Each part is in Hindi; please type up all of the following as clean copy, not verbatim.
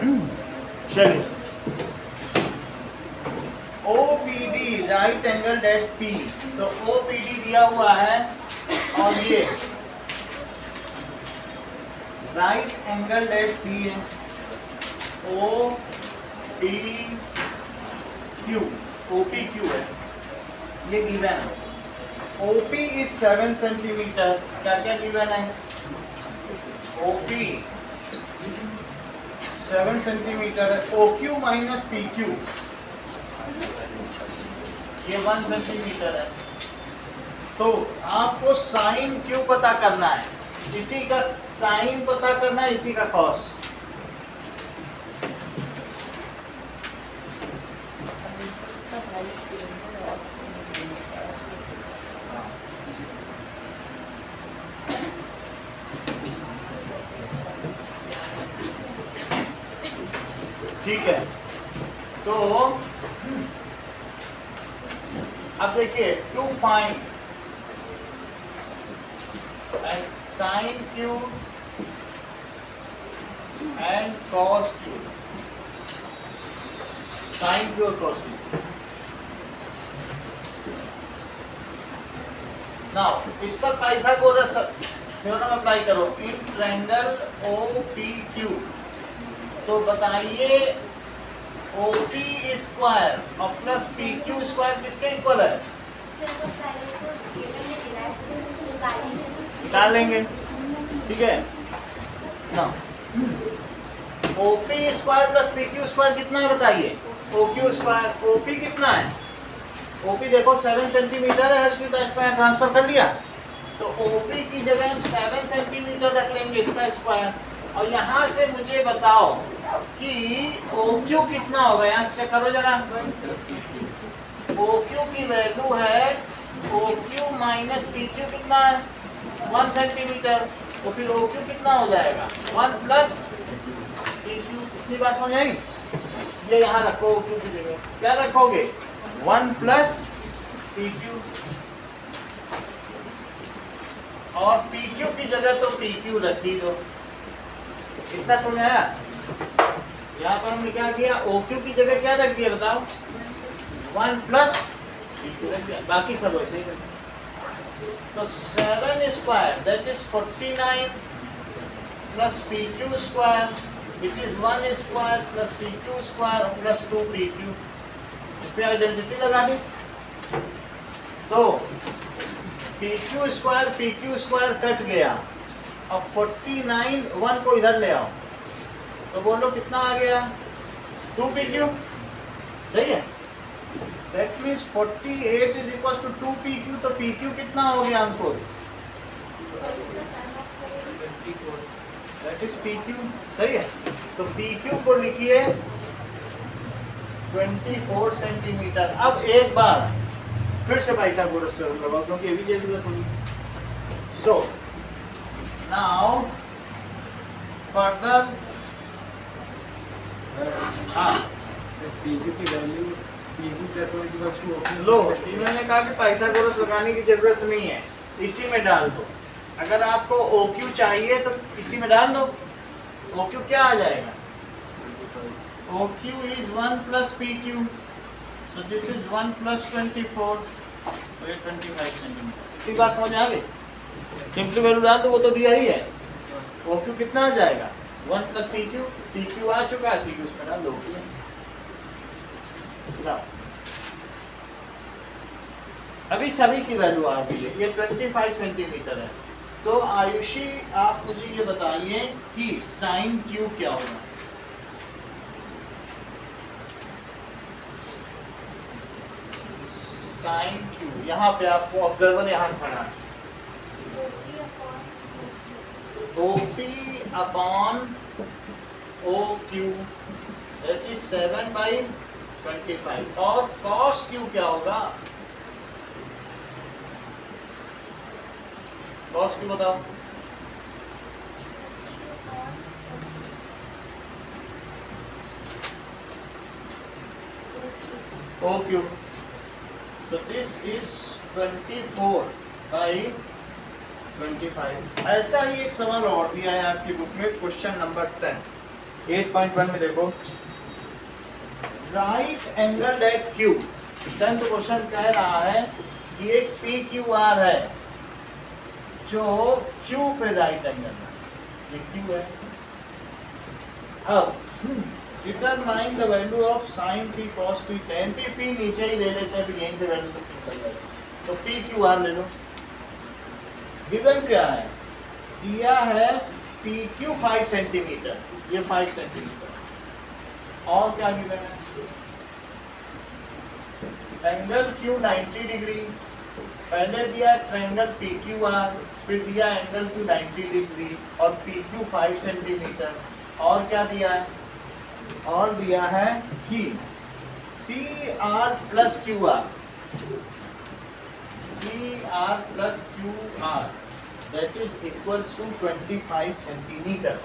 चलिए, OPD right angle date P, तो OPD दिया हुआ है और ये राइट एंगल डेट P है, OPQ है, ये गिवन है। OP इज 7 सेंटीमीटर, क्या क्या गिवन है? OP 7 सेंटीमीटर है, OQ माइनस PQ ये 1 सेंटीमीटर है। तो आपको साइन क्यू पता करना है, इसी का साइन पता करना है, इसी का कॉस। ठीक है, तो अब देखिए, to find sine Q and cos Q, sine Q और कॉस क्यू। नाउ इस पर पाइथागोरस थ्योरम अप्लाई करो, इन ट्रायंगल OPQ, तो बताइए OP स्क्वायर और प्लस PQ स्क्वायर किसके इक्वल है? निकाल लेंगे, ठीक है ना। OP square plus PQ square कितना है बताइए? OQ स्क्वायर, OP कितना है? OP देखो 7 सेंटीमीटर है, हर सीधा स्क्वायर ट्रांसफर कर लिया, तो OP की जगह हम 7 सेंटीमीटर रख लेंगे इसका स्क्वायर। और यहाँ से मुझे बताओ कि OQ कितना होगा, यहाँ से चेक करो जरा। OQ की वैल्यू है, OQ माइनस PQ कितना है? 1 सेंटीमीटर, तो फिर OQ कितना हो जाएगा? 1 प्लस PQ। इतनी बात समझ आई? ये यहाँ रखो, OQ की जगह क्या रखोगे? 1 प्लस PQ, और PQ की जगह तो PQ रख ही दो। इतना समझ आया? यहाँ पर हमने क्या किया, OQ की जगह क्या रख दिया बताओ? 1 प्लस PQ रख दिया, बाकी सब वैसे ही रख दिया। तो 7 square that is 49 plus PQ square it is 1 square plus PQ square plus 2PQ। इस पे आइडेंटिटी लगा दी, तो PQ स्क्वायर कट गया, अब 49 1 को इधर ले आओ, तो बोलो कितना आ गया? 2PQ, सही है। That means 48 is equal to 2PQ, तो PQ कितना हो गया हमको? दैट इज PQ, सही है। तो PQ को लिखिए 24 सेंटीमीटर। अब एक बार फिर से पाइथागोरस थ्योरम लगाओ, क्योंकि ये भी जरूरत होगी। सो नाउ फर्दर, हाँ लो, इन्होंने कहा कि पाइथागोरस लगाने की जरूरत नहीं है, इसी में डाल दो। अगर आपको OQ चाहिए तो इसी में डाल दो। OQ क्या आ जाएगा? OQ is 1 plus PQ, so this is 1 plus 24, तो ये 25 सेंटीमीटर। इतनी बात समझ आ गई? सिंपली वैल्यू डाल दो, वो तो दिया ही है। OQ कितना आ जाएगा? 1 plus PQ, PQ आ चुका है, PQ उसमें डाल दो। अभी सभी की वैल्यू आ गई है, ये 25 सेंटीमीटर है। तो आयुषी आप मुझे ये बताइए कि साइन Q क्या होगा? साइन Q, यहाँ पे आपको ऑब्जर्वर यहाँ खड़ा है, OP upon OQ that is 7/25, और cos Q क्या होगा? cos Q बताओ। OQ, so this is 24/25। ऐसा ही एक सवाल और दिया है आपकी बुक में, क्वेश्चन नंबर 10। 8.1 में देखो, right angle at Q. 10th question कह रहा है कि एक पी क्यू आर है जो क्यू पे राइट एंगल है, ये क्यू है। अब determine the value of sine P cos P ten P. P नीचे ही ले लेते हैं, फिर यहीं से वैल्यू सब निकल जाएगी। तो पी क्यू आर ले लो। गिवन क्या है, दिया है पी क्यू 5 सेंटीमीटर, ये 5 सेंटीमीटर। और क्या गिवन है, एंगल क्यू 90 डिग्री। पहले दिया ट्रायंगल पी क्यू आर, फिर दिया एंगल क्यू 90 डिग्री और पी क्यू 5 सेंटीमीटर। और क्या दिया है, और दिया है कि P R plus Q R, P R plus Q R that is equals to 25 centimetre.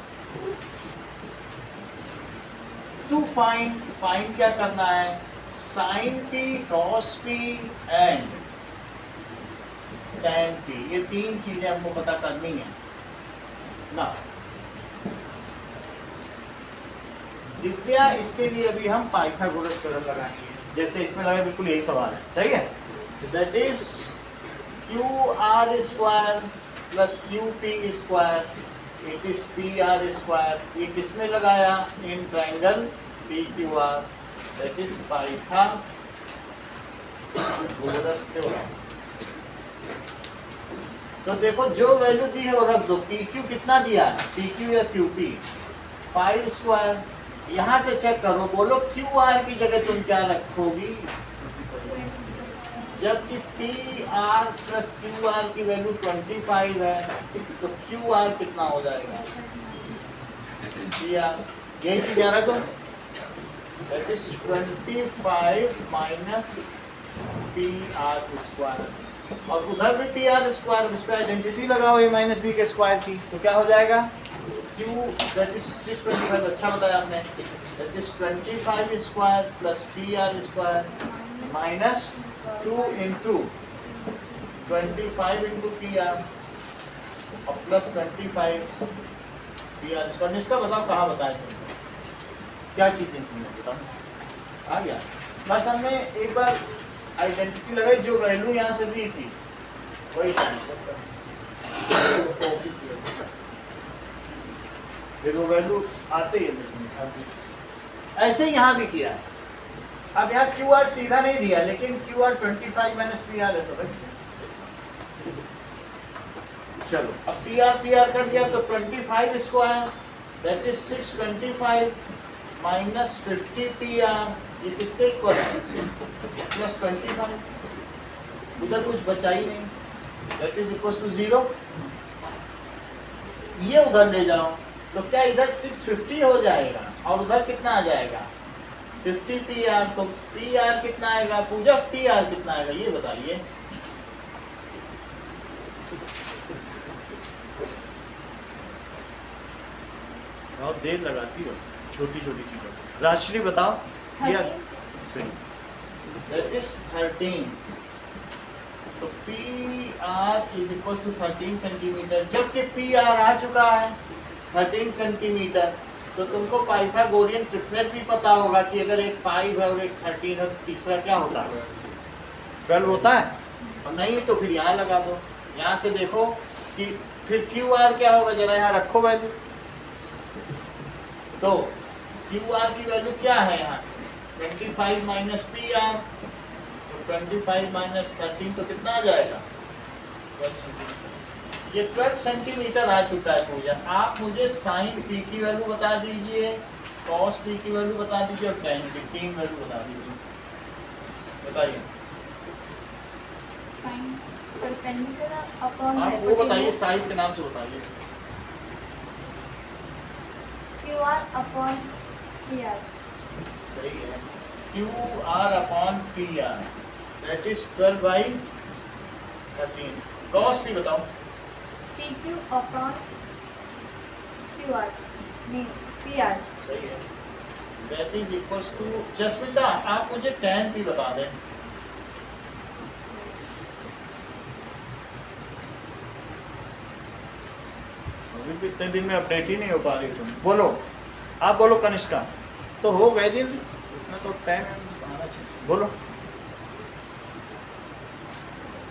To find, find क्या करना है, sine P cos P and tan P, ये तीन चीजें हमको पता करनी है ना। दिव्या, इसके लिए अभी हम पाइथागोरस थ्योरम लगाएंगे, जैसे इसमें लगा बिल्कुल यही सवाल है, सही है। That is Q R square plus Q P square, it is P R square. ये किसमें लगाया, in triangle P Q R, that is Pythagoras theorem. तो देखो जो वैल्यू दी है वो रख दो। पी क्यू कितना दिया है, पी क्यू या क्यू पी 5 स्क्वायर। यहाँ से चेक करो, बोलो क्यू आर की जगह तुम क्या रखोगी, जबकि P R plus Q are की वैल्यू 25 है, तो क्यू आर कितना हो जाएगा, पी आर। यही चीज आ रहा तो that is 25 minus P R square. और उधर भी पी आर स्क्वायर, उस पर आइडेंटिटी लगाओ ए माइनस बी के स्क्वायर की, तो क्या हो जाएगा, Q that is 625, अच्छा बताया आपने, that is 25 square plus P R square minus 2 into 25 into P R और प्लस 25 पी आर स्क्वायर। इसका बताओ कहाँ बताए थे, क्या चीज़ें इसमें बताओ, आ गया। बस हमने एक बार आइडेंटिटी लगाई, जो वैल्यू यहाँ से दी थी वही फिर वो वैल्यू आते ही ऐसे ही यहाँ भी किया है। अब यहाँ क्यू आर सीधा नहीं दिया, लेकिन Q R 25 minus P are है, तो भाई चलो अब पी आर कर दिया, तो 25 square that is 625 minus 50 P R, ये किसके इक्वल है, प्लस 25, उधर कुछ बचा ही नहीं, दैट इज इक्वल टू 0। ये उधर ले जाओ तो क्या इधर 650 हो जाएगा और उधर कितना आ जाएगा 50 पी आर। तो पी आर कितना आएगा, पूजा पी आर कितना आएगा ये बताइए। बहुत देर लगाती हो छोटी छोटी चीजों, राशि बताओ। सही, दैट इज 13। तो P R is equal to 13 centimetre, जबकि पी आर आ चुका है 13 सेंटीमीटर। तो तुमको पाइथागोरियन ट्रिपलेट भी पता होगा कि अगर एक 5 है और एक 13 है तो तीसरा क्या होता है, 12 होता है। और नहीं तो फिर यहाँ लगा दो, यहाँ से देखो कि फिर क्यू आर क्या होगा, जरा यहाँ रखो वैल्यू। तो क्यू आर की वैल्यू क्या है यहाँ से 25 माइनस पी आर, तो 25 माइनस 13 तो कितना आ जाएगा, ये 12 सेंटीमीटर आ चुका है। पूजा आप मुझे साइन पी की वैल्यू बता दीजिए, कॉस पी की वैल्यू बता दीजिए और टेन की, 3 वैल्यू बता दीजिए, बताइए। आप वो बताइए, साइड के नाम से बताइए। Q R upon P R, सही है, Q R upon P R that is 12/13। Cos P बताओ, P Q upon Q R, नहीं पी आर, सही है, that is equals to, Jasmita आप मुझे tan पी बता दें। अभी भी इतने दिन में अपडेट ही नहीं हो पा रही तुम, बोलो आप बोलो कनिष्का। तो हो गए दिन, इतना तो टाइम आना चाहिए। बोलो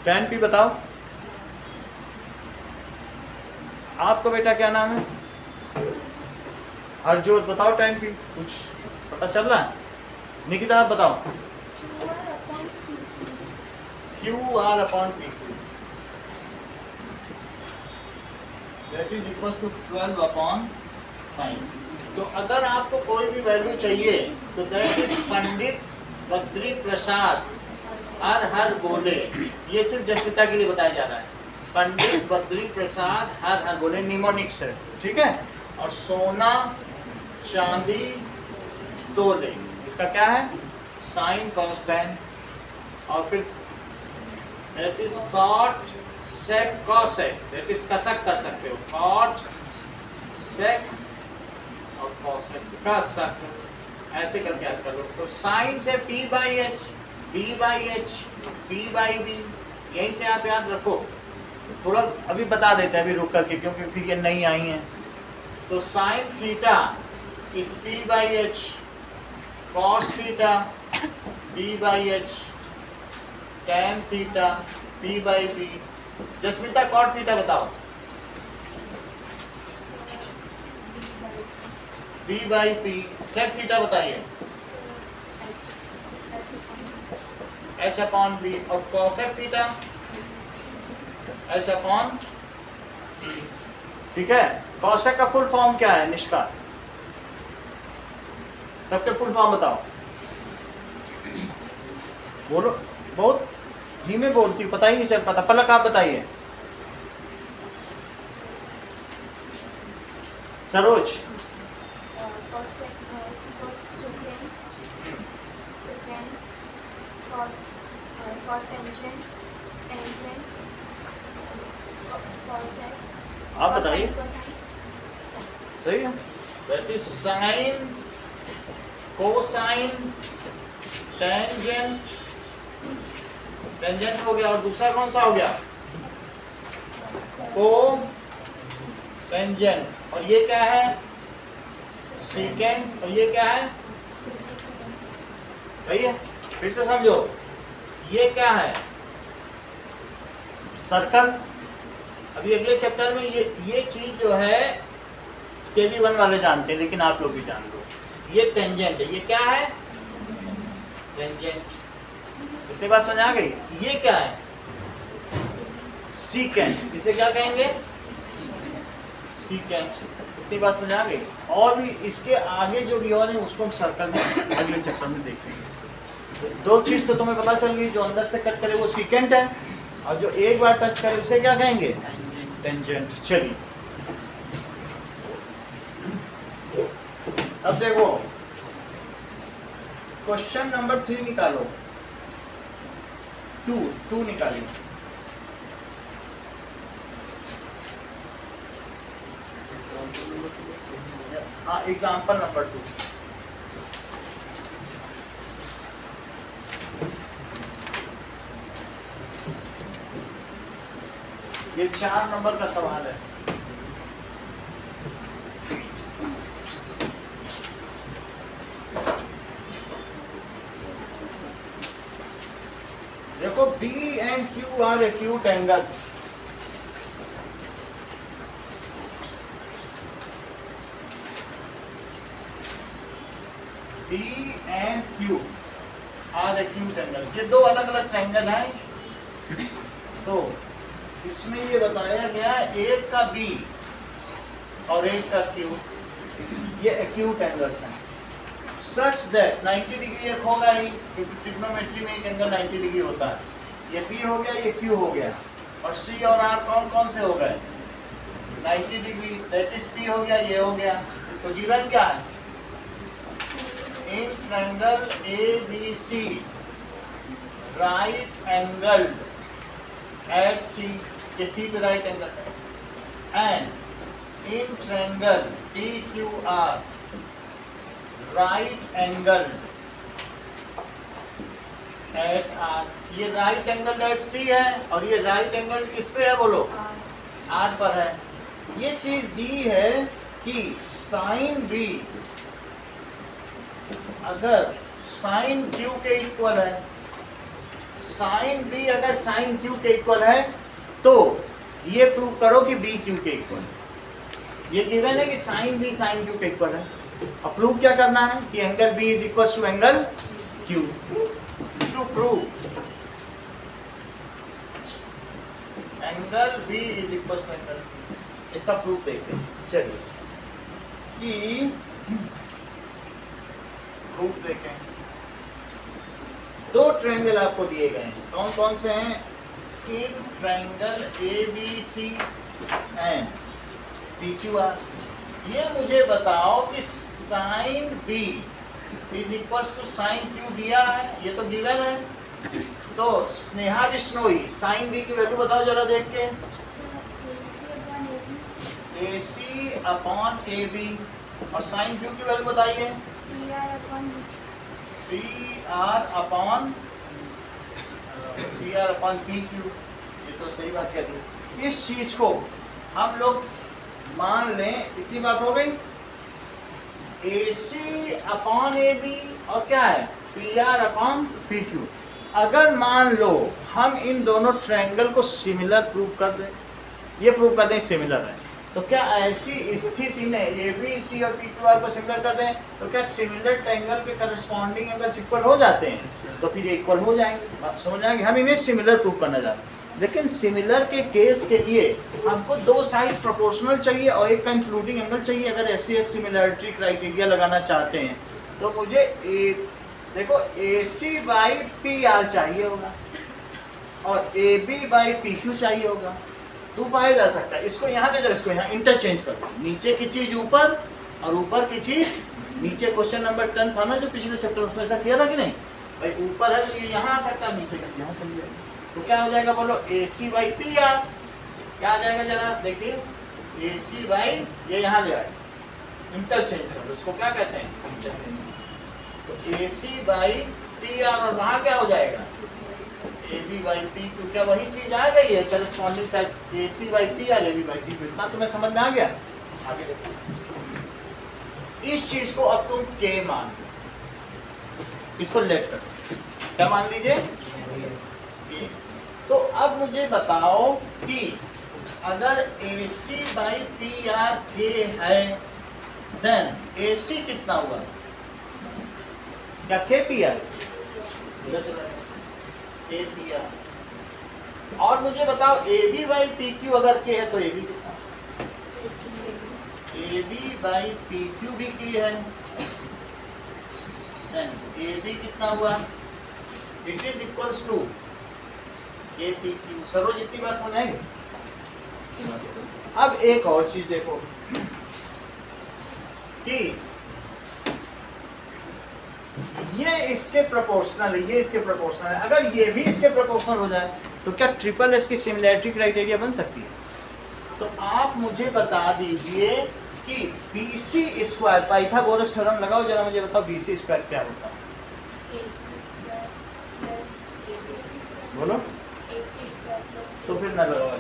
10 पी बताओ। आपका बेटा क्या नाम है? हरजोत बताओ 10 पी। कुछ पता चल रहा है? निकिता आप बताओ। QR upon PQ that is equal to 12 upon 5। तो अगर आपको कोई भी वैल्यू चाहिए तो दैट इज पंडित बद्री प्रसाद हर बोले। ये सिर्फ जसपिता के लिए बताया जा रहा है। पंडित बद्री प्रसाद हर बोले निमोनिक्स है, ठीक है। और सोना चांदी तोले, इसका क्या है? Sine cos tan. और फिर that is cot sec cosec, that is कसक कर सकते हो, कॉट सेक और कॉसेक कसक, ऐसे करके याद कर लो। तो साइन से P by H, B by H, P by B, यहीं से आप याद रखो। थोड़ा अभी बता देते हैं अभी रुक करके, क्योंकि फिर ये नहीं आई हैं। तो sine theta is P by H, cos theta B by H, tan theta P by B. Jasmita cot theta बताओ। B by P. Sec theta बताइए। H upon B. और cosec theta H upon B, ठीक है। कॉसेक का फुल फॉर्म क्या है निष्का? सबके फुल फॉर्म बताओ। बोलो, बहुत धीमे बोलती हूँ, पता ही नहीं चल पाता। पलक आप बताइए। सरोज आप बताइए। सही है। That is sine, cosine, tangent, tangent हो गया। और दूसरा कौन सा हो गया? को टेंजेंट। और ये क्या है? सीकेंट। और ये क्या है? सही है। फिर से समझो, ये क्या है? सर्कल। अभी अगले चैप्टर में ये चीज जो है KB1 वाले जानते हैं, लेकिन आप लोग भी जान लो। ये टेंजेंट है। ये क्या है? टेंजेंट। इतनी बात समझ आ गई? ये क्या है? सीकेंट। इसे क्या कहेंगे? सीकेंट। इतनी बात समझ आ गई? और भी इसके आगे जो भी और है उसको हम सर्कल में अगले चैप्टर में देखेंगे। दो चीज तो तुम्हें पता चल गई, जो अंदर से कट करे वो सीकेंट है, और जो एक बार टच करे उसे क्या कहेंगे? टेंजेंट। चलिए अब देखो क्वेश्चन नंबर 3 निकालो। 2 निकालिए। हाँ, एग्जाम्पल नंबर 2। ये 4 नंबर का सवाल है। देखो B and Q are acute angles। B and Q are acute angles। ये दो अलग अलग ट्रायंगल हैं। तो इसमें ये बताया गया एक का B और एक का Q, ये एक्यूट एंगल्स हैं। सच दैट 90 डिग्री एक होगा ही, क्योंकि ट्रिग्नोमेट्री में एक एंगल 90 डिग्री होता है। ये P हो गया, ये Q हो गया। और C और R कौन कौन से हो गए? 90 डिग्री। दैट इज P हो गया, ये हो गया। तो गिवन क्या है? In triangle ABC right angle at C, ये C पे राइट एंगल है। And in triangle PQR right angle at R। ये राइट एंगल एट C है, और ये राइट एंगल किस पे है बोलो? R पर है। ये चीज दी है कि साइन बी अगर साइन क्यू के इक्वल है, साइन बी अगर साइन क्यू के इक्वल है तो ये प्रूव करो कि बी क्यू के इक्वल है। ये गिवन है कि साइन बी साइन क्यू के इक्वल है। अब प्रूव क्या करना है कि angle B is equal to angle Q. To prove angle B is equal to angle, इसका प्रूफ देखते हैं। चलिए कि प्रूफ देखें। दो ट्रायंगल आपको दिए गए हैं, कौन कौन से हैं? In triangle A B C and P Q R. ये मुझे बताओ कि sine B is equal to sine Q दिया है, ये तो गिवन है। तो स्नेहा बिश्नोई साइन बी की वैल्यू बताओ जरा देख के। A C upon A B, और साइन क्यू की वैल्यू बताइए। P R upon P Q. ये तो सही बात कह दी। इस चीज को हम लोग मान लें, इतनी बात हो गई। ए सी अपॉन ए बी और क्या है P R upon P Q. अगर मान लो हम इन दोनों ट्रायंगल को सिमिलर प्रूव कर दें, ये प्रूव कर दें सिमिलर है, तो क्या ऐसी स्थिति में ए बी सी और पी क्यू आर को सिमिलर कर दें तो क्या सिमिलर ट्रायंगल के करस्पॉन्डिंग एंगल्स इक्वल हो जाते हैं? तो फिर ये इक्वल हो जाएंगे। आप समझ आएंगे, हम इन्हें सिमिलर प्रूव करना चाहते हैं। लेकिन सिमिलर के केस के लिए हमको दो साइड्स प्रोपोर्शनल चाहिए और एक का इंक्लूडिंग एंगल चाहिए। अगर ऐसी सिमिलरिटी क्राइटेरिया लगाना चाहते हैं तो मुझे देखो A C by P R चाहिए होगा और A B by P Q चाहिए होगा। तो पाया जा सकता है। इसको यहाँ पे, इसको यहाँ इंटरचेंज कर दो। नीचे की चीज ऊपर और ऊपर की चीज नीचे। क्वेश्चन नंबर 10 था ना जो पिछले चैप्टर में, उसमें ऐसा किया था कि नहीं? भाई ऊपर है तो ये यहाँ आ सकता है, नीचे की चीज यहाँ चली जाएगी। तो क्या हो जाएगा बोलो? ए सी बाई पी आर। क्या आ जाएगा जरा देखिए? ए सी बाई, ये यहाँ ले आए, इंटरचेंज कर दो। इसको क्या कहते हैं? इंटरचेंज। तो A C by P R और वहाँ क्या हो जाएगा? A B by P Q. क्या वही चीज आ गई है? Corresponding sides A C by P R, A B by P Q. इतना तुम्हें समझ में आ गया? आगे देखो, इस चीज को अब तुम के मान लो, इसको लेट कर, क्या मान लीजिए? के। तो अब मुझे बताओ कि अगर A C by P R K है, देन ए सी कितना हुआ? क्या K P R? A P R. और मुझे बताओ A B by P Q अगर के है तो ए बी कितना? A B by P Q भी की है, देन ए बी कितना हुआ? It is equals to A P Q. Saroj इतनी बात समझेंगे? अब एक और चीज देखो कि ये इसके प्रोपोर्शनल है, ये इसके प्रोपोर्शनल है। अगर ये भी इसके प्रोपोर्शनल हो जाए तो क्या ट्रिपल एस की सिमिलैरिटी क्राइटेरिया बन सकती है? तो आप मुझे बता दीजिए कि B C square, Pythagoras theorem लगाओ जरा, मुझे बताओ बी सी स्क्वायर क्या होता है? बोलो। तो फिर ना लगाओ,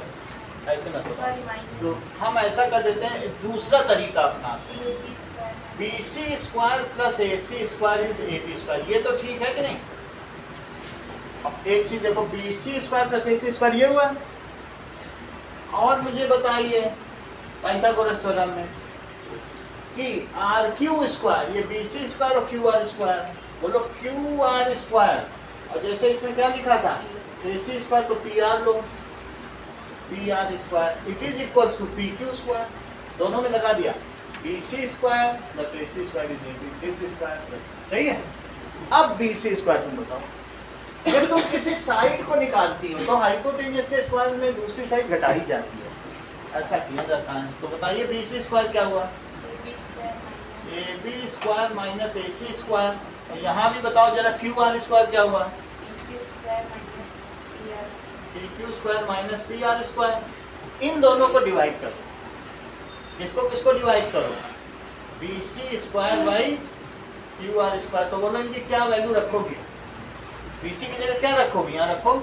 ऐसे ना लगाओ। तो हम ऐसा कर देते हैं, दूसरा तरीका अपनाते हैं। B C square plus A C square is A B square. ये तो ठीक है कि नहीं? अब एक चीज देखो, B C square plus A C square ये हुआ। और मुझे बताइए पाइथागोरस थ्योरम में कि आर क्यू स्क्वायर, ये बी सी स्क्वायर और क्यू आर स्क्वायर, बोलो क्यू आर स्क्वायर। और जैसे इसमें क्या लिखा था? ए सी स्क्वायर, तो पी आर लो, P R square it is equal to P Q square. दोनों में लगा दिया, B C square plus A C square is A C square. सही है? अब बी सी स्क्वायर तुम बताओ, जब तुम किसी साइड को निकालती हो तो हाइपोटेन्यूस के स्क्वायर में दूसरी साइड घटाई जाती है, ऐसा किया जाता है। तो बताइए बी सी स्क्वायर क्या हुआ? A B square minus A C square. यहाँ भी बताओ जरा क्यू आर स्क्वायर क्या हुआ? P Q square minus P R square. इन दोनों को डिवाइड करो, किसको किसको डिवाइड करो? B C square by Q R square. तो बोलो इनकी क्या वैल्यू रखोगे? बी सी की जगह क्या रखोगे? यहाँ रखो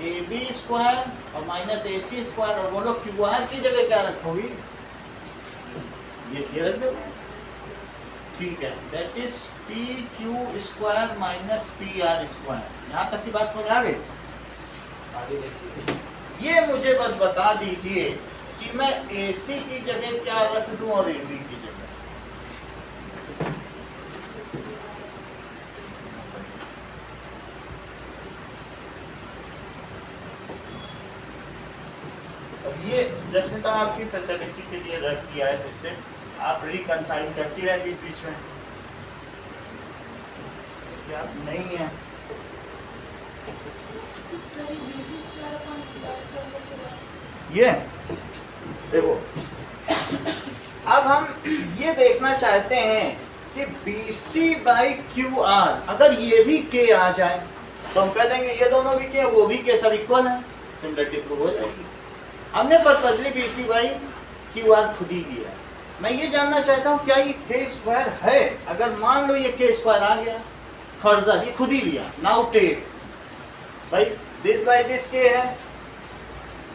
ए बी स्क्वायर और माइनस ए सी स्क्वायर। और बोलो क्यू आर की जगह क्या रखोगी? ये रख दो, ठीक है। That is P Q square minus P R square. यहाँ तक की बात समझ आ गई? आगे देखिए, ये मुझे बस बता दीजिए कि मैं AC की जगह क्या रख दूं और AB की जगह। अब ये जसमिता आपकी फैसिलिटी के लिए रख दिया है, जिससे आप रिकंसाइल करती रहेंगी बीच में। क्या नहीं है? ये देखो, अब हम ये देखना चाहते हैं कि BC बाई क्यू आर, अगर ये भी K आ जाए तो हम कह देंगे ये दोनों भी K, वो भी K, सब इक्वल है, सिमिलरिटी प्रूव हो जाएगी। हमने purposely BC by Q are खुद ही लिया। मैं ये जानना चाहता हूँ क्या ये K स्क्वायर है? अगर मान लो ये K स्क्वायर आ गया, फर्दर ये खुद ही लिया। नाउ टेक भाई दिस बाई दिस K है,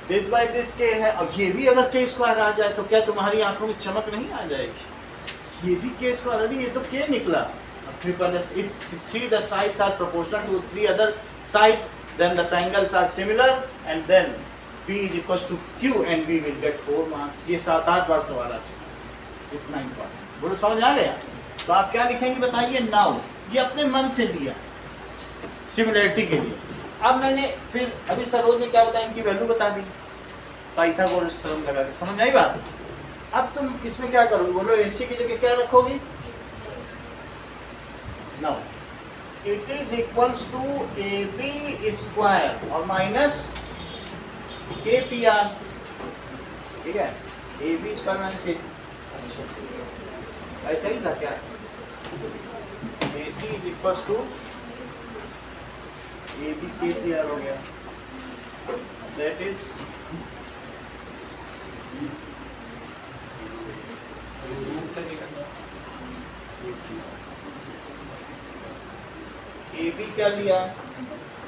दिस बाई दिस K है, और ये भी अगर K स्क्वायर आ जाए तो क्या तुम्हारी आंखों में चमक नहीं आ जाएगी? ये भी K स्क्वायर, अरे ये तो K निकला। अब triple S, if three the sides are proportional to three other sides then the triangles are similar and then P is equals to Q and we will get 4 marks। ये 7-8 बार सवाल आ चुका है, इतना इम्पोर्टेंट। बोलो समझ आ गया? तो आप क्या लिखेंगे बताइए? नाउ, ये अपने मन से लिया सिमिलरिटी के लिए। अब मैंने फिर अभी सरोज ने क्या बताया, इनकी वैल्यू बता दी पाइथागोरस थ्योरम लगा के। समझ आई बात? अब तुम इसमें क्या करोगे? बोलो AC की जगह क्या रखोगी? Now it is equals to AB square और माइनस KPR, ठीक है? AB स्क्वायर माइनस AC, ऐसा ही था क्या? AC is equals to AB KPR हो गया। दैट इज AB क्या लिया?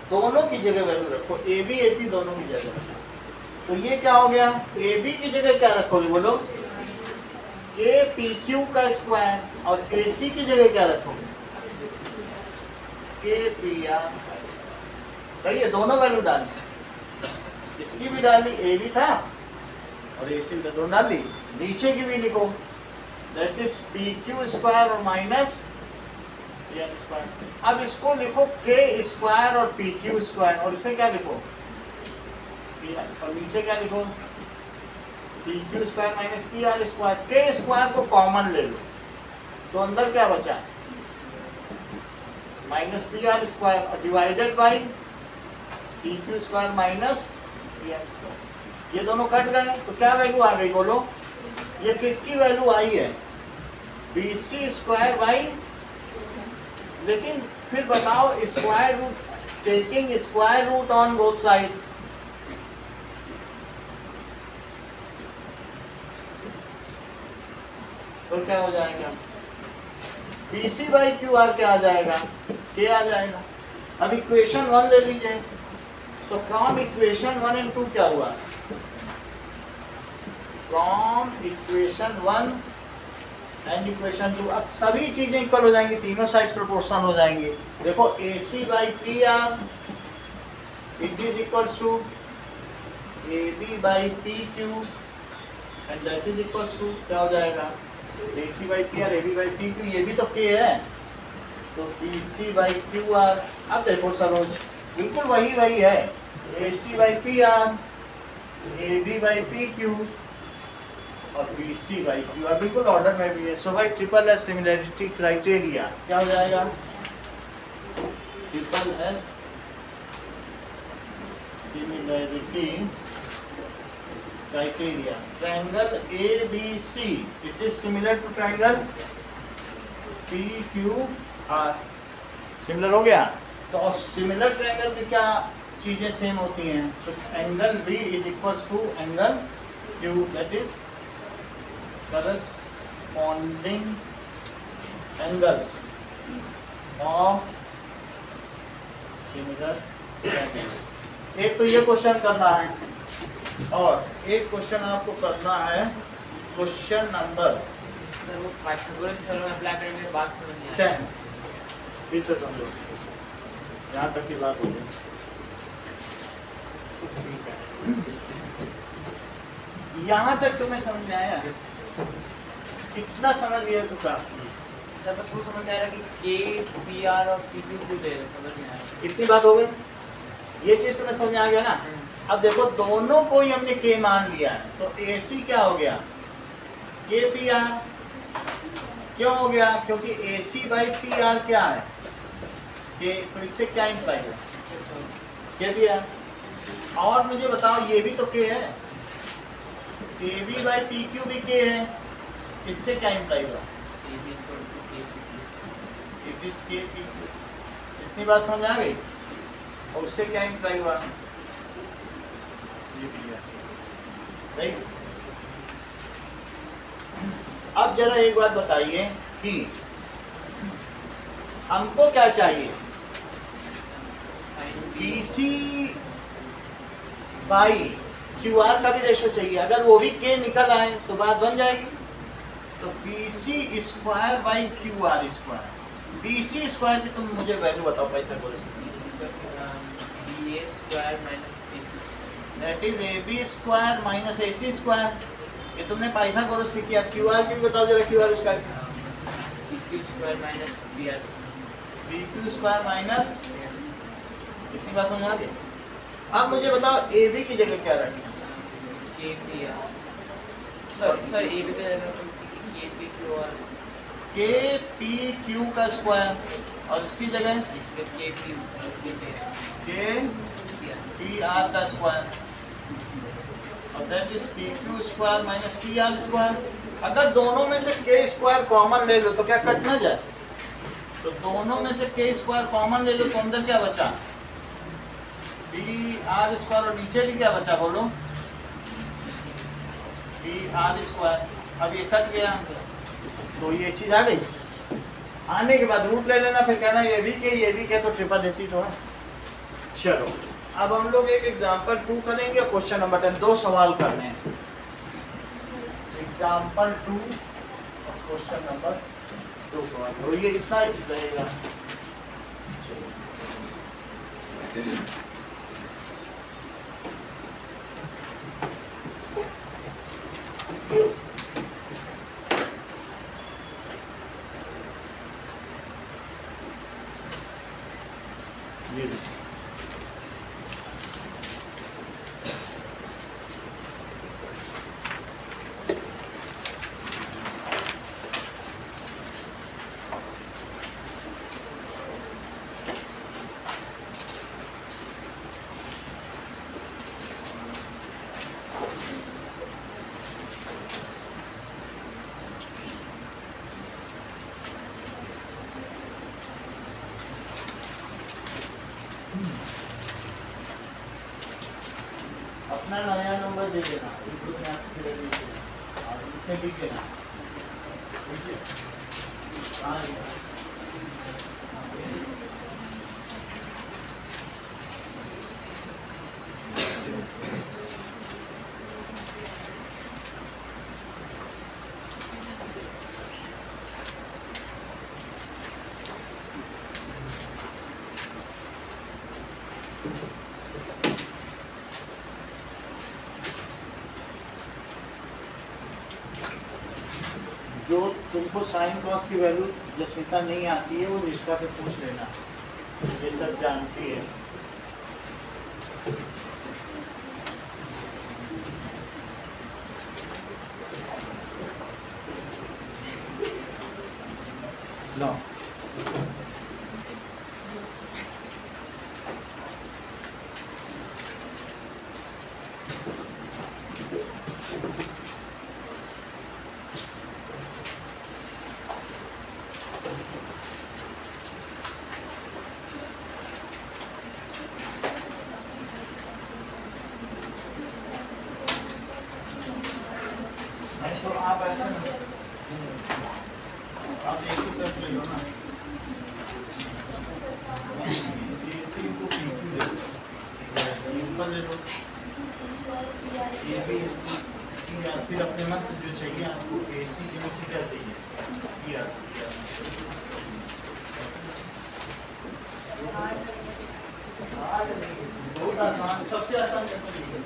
दोनों की जगह वैल्यू रखो, AB AC दोनों की जगह रखो। तो ये क्या हो गया? AB की जगह क्या रखोगे? बोलो KPQ का स्क्वायर, और AC की जगह क्या रखोगे? KPR का स्क्वायर। सही है, दोनों वैल्यू डाली, इसकी भी डाली, AB था और AC भी, दोनों डाल दी। नीचे की भी लिखो, दैट इज PQ स्क्वायर और माइनस PR स्क्वायर। अब इसको लिखो K स्क्वायर और PQ स्क्वायर, और इसे क्या लिखो? और नीचे क्या लिखो? PQ square minus PR square. K square को कॉमन ले लो, तो अंदर क्या बचा? माइनस PR स्क्वायर और divided by PQ square minus PR square. ये दोनों कट गए तो क्या वैल्यू आ गई? बोलो, ये किसकी वैल्यू आई है? BC स्क्वायर बाई, लेकिन फिर बताओ square root, taking square root on both side, तो क्या हो जाएगा? BC बाई QR क्या आ जाएगा? K आ जाएगा। अब इक्वेशन 1 ले लीजिए। सो फ्रॉम इक्वेशन 1 एंड 2 क्या हुआ? फ्रॉम इक्वेशन 1 एंड इक्वेशन 2 अब सभी चीजें इक्वल हो जाएंगी, तीनों साइड्स प्रोपोर्शनल हो जाएंगी। देखो AC by PR it is equals to AB by PQ and that is equals to क्या हो जाएगा? AC by PR, AB by PQ, ये भी तो K है, तो BC बाई QR। अब देखो सरोज, बिल्कुल वही है, AC by PR, AB by PQ और BC बाई QR, बिल्कुल ऑर्डर में भी है। सो भाई ट्रिपल एस सिमिलरिटी क्राइटेरिया क्या हो जाएगा? Triple S similarity criteria, triangle ABC it is similar to triangle PQR। Similar हो गया तो, और सिमिलर ट्रायंगल की क्या चीजें सेम होती हैं? So angle B is equals to angle Q, that is corresponding angles of similar triangles. एक तो ये क्वेश्चन करना है, और एक क्वेश्चन आपको करना है, क्वेश्चन नंबर सर वो पाइथागोरस थ्योरम अप्लाई करने के बाद समझ में आया। 10 फिर से समझो, यहाँ तक की बात हो गई। ठीक है, यहाँ तक तुम्हें समझ में आया? कितना समझ गया तो काफी। सर बस वो समझ आ रहा कि के पी आर और पी क्यू क्यों ले रहे, समझ में आया। इतनी बात हो गई, ये चीज तुम्हें समझ में आ गया ना। अब देखो दोनों को ही हमने के मान लिया है, तो AC क्या हो गया, के पी आर। क्यों हो गया? क्योंकि AC बाई पी आर क्या है, के, तो इससे क्या इंप्लाई है, के पी आर। और मुझे बताओ ये भी तो के है, के बी बाई पी क्यू भी के है, इससे क्या इंप्लाई हुआ, इट इज के पी क्यू। इतनी बात समझ आ गई? और उससे क्या इंप्लाई हुआ, राइट। अब जरा एक बात बताइए कि हमको क्या चाहिए, PC बाई QR का भी रेशो चाहिए। अगर वो भी के निकल आए तो बात बन जाएगी। तो PC square by QR square, BC square की तुम मुझे वैल्यू बताओ पाइथागोरस की। That is AB square minus AC square. ये तुमने पाइथागोरस से किया। QR की भी बताओ जरा, QR square PQ square minus PR BQ square minus, इतनी बात समझ आ गई? अब मुझे बताओ AB की जगह क्या रखें, K P R. Sir A B पे K P Q R, KPQ का स्क्वायर, और इसकी जगह इसके के पी KPR का स्क्वायर, और that is PQ square minus PR square. अगर दोनों में से K स्क्वायर कॉमन ले लो तो क्या कट ना जाए? तो दोनों में से K स्क्वायर कॉमन ले लो तो अंदर क्या बचा, PR स्क्वायर, और नीचे भी क्या बचा बोलो, PR स्क्वायर। अब ये कट गया तो ये चीज आ गई। आने के बाद रूट ले लेना, फिर कहना ये भी के तो ट्रिपल AC तो है। चलो अब हम लोग एक एग्जांपल 2 करेंगे, क्वेश्चन नंबर 10। 2 सवाल करने हैं, एग्जांपल 2 और क्वेश्चन नंबर 2 सवाल। तो ये इतना ही रहेगा। चलो ये देखो। अपना नया नंबर दे देना, इनपुट मैथ्स के लिए दे देना, और इसमें लिख देना, ठीक है? हाँ जो तुमको साइन कॉस की वैल्यू जसमिता नहीं आती है वो निष्ठा से पूछ लेना, ये सब जानती है। लो तो आप ऐसे आप एक ही तरफ ले लो ना, AC को PQ ले लो, ऊपर ले लो, AB या फिर अपने मन से जो चाहिए आपको AC के में से क्या चाहिए PR बहुत आसान, सबसे आसान पेपर ये है।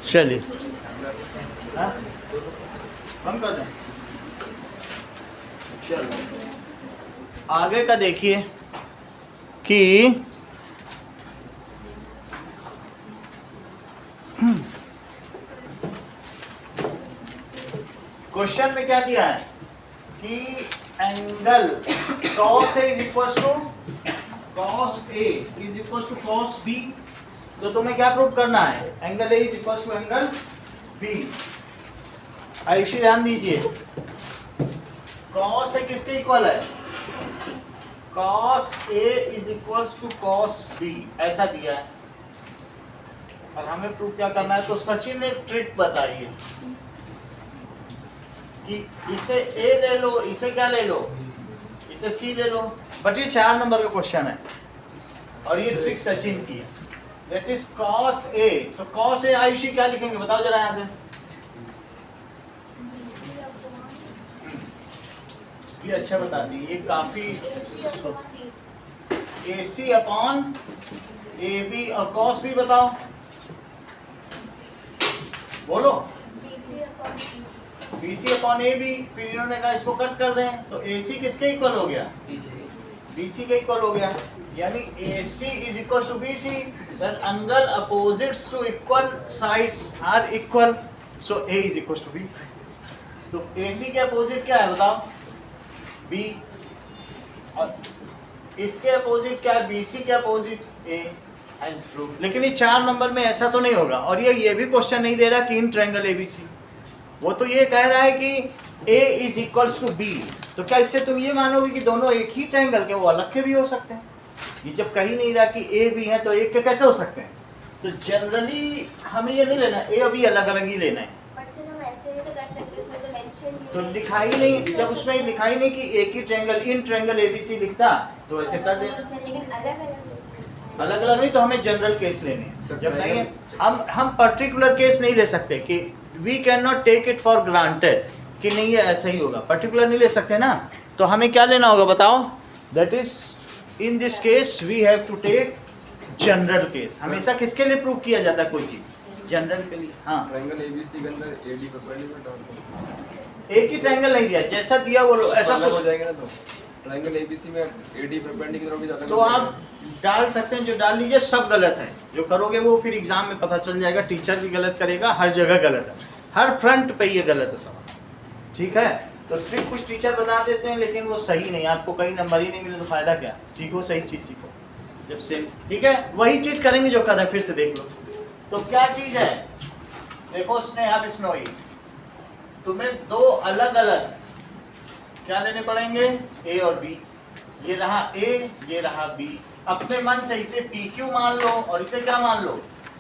चलिए बंद कर दें। चलो आगे का देखिए कि क्वेश्चन में क्या दिया है कि angle cos A is equal to cos A is equal to cos B। तो तुम्हें क्या प्रूव करना है, angle A is equal to angle B। Ayushi ध्यान दीजिए, cos A किसके इक्वल है, cos A is equal to cos B ऐसा दिया है और हमें प्रूव क्या करना है। तो सचिन ने ट्रिक बताई है कि इसे A ले लो, इसे क्या ले लो, इसे C ले लो। बट ये 4 नंबर का क्वेश्चन है और ये ट्रिक सचिन की है। That is cos A। तो cos A आयुषी क्या लिखेंगे बताओ जरा यहाँ से। ये अच्छा बताती है, ये काफी AC अपॉन AB और cos B बताओ, बोलो। BC अपॉन AB, फिर इन्होंने कहा इसको कट कर दें तो AC किसके इक्वल हो गया, BC के इक्वल हो गया। यानी AC is equal to BC, then angle opposites to equal sides are equal, so A is equal to B। तो AC के अपोजिट क्या है बताओ, B, और इसके अपोजिट क्या है, BC के अपोजिट A। Hence proof. लेकिन ये 4 नंबर में ऐसा तो नहीं होगा और ये भी क्वेश्चन नहीं दे रहा कि इन ट्रायंगल ABC, वो तो ये कह रहा है कि A is equals to B। तो क्या इससे तुम ये मानोगे कि दोनों एक ही ट्रायंगल के, वो अलग के भी हो सकते हैं। ये जब कहीं नहीं रहा कि A B है तो एक के कैसे हो सकते हैं। तो जनरली हमें ये नहीं लेना, A और B अलग अलग ही लेना है। तो लिखा ही नहीं, जब उसमें लिखा ही नहीं कि एक ही ट्रायंगल इन ट्रायंगल ABC लिखता तो ऐसे कर देना। अलग अलग नहीं तो हमें जनरल केस लेने हैं। सर, जब नहीं है triangle- हम पर्टिकुलर केस नहीं ले सकते कि we can not take it for granted कि नहीं ये ऐसा ही होगा, पर्टिकुलर नहीं ले सकते ना। तो हमें क्या लेना होगा बताओ? That is in this case we have to take general case. हमेशा किसके लिए प्रूव किया जाता है कोई चीज? जनरल के लिए। हाँ, ट्रायंगल एबीसी के अंदर एडी परपेंडिकुलर डाल एक ही ट्रायंगल नहीं दिया, जैसा दिया वो ऐसा अलग हो कुछ जाएंगे ना। तो ट्रायंगल एबीसी में एडी परपेंडिकुलर भी अलग तो हो आप डाल सकते हैं, जो डाल लीजिए सब गलत है। जो करोगे वो फिर एग्जाम में पता चल जाएगा, टीचर भी गलत करेगा, हर जगह गलत है, हर फ्रंट पे ये गलत है सब। ठीक है, तो ट्रिक कुछ टीचर बता देते हैं लेकिन वो सही नहीं, आपको कहीं नंबर ही नहीं मिले तो फायदा क्या? सीखो, सही चीज सीखो जब से। ठीक है, वही चीज करेंगे जो कर रहे हैं, फिर से देख लो। तो क्या चीज है? देखो स्नेहा बिश्नोई, तुम्हें दो अलग अलग क्या लेने पड़ेंगे? ए और बी। ये रहा ए, ये रहा बी। अपने मन से इसे पी क्यू मान लो और इसे क्या मान लो?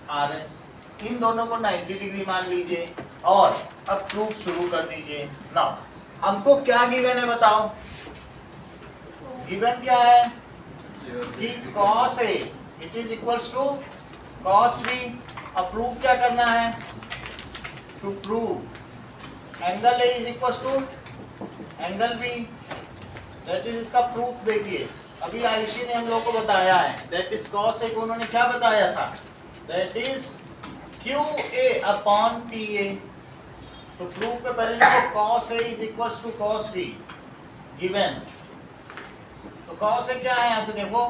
R S. इन दोनों को 90 डिग्री मान लीजिए और अब प्रूफ शुरू कर दीजिए। नाउ हमको क्या गिवन है बताओ? गिवन क्या है कि cos A it is equals to cos B। अब प्रूफ क्या करना है? To prove angle A is equals to angle B। That is इसका प्रूफ देखिए, अभी आयुषी ने हम लोग को बताया है। दैट इज cos A को उन्होंने क्या बताया था? That is QA upon PA। तो प्रूफ पे पहले लिखो cos A is equals to cos B given. तो cos A क्या है? यहाँ से देखो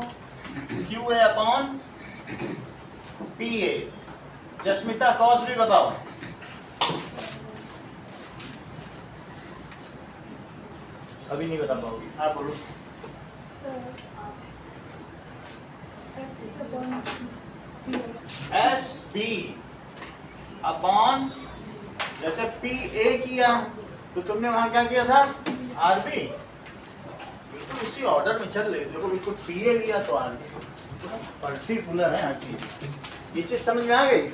QA upon PA। Jasmita cos B बताओ। अभी नहीं बता पाओगी, आप बोलो। एस बी अपॉन, जैसे पी ए किया तो तुमने वहां क्या किया था? R B. बिल्कुल उसी ऑर्डर में चल रहे। देखो बिल्कुल पी ए लिया तो आर बी, पर्टिकुलर है हर चीज। ये चीज समझ में आ गई?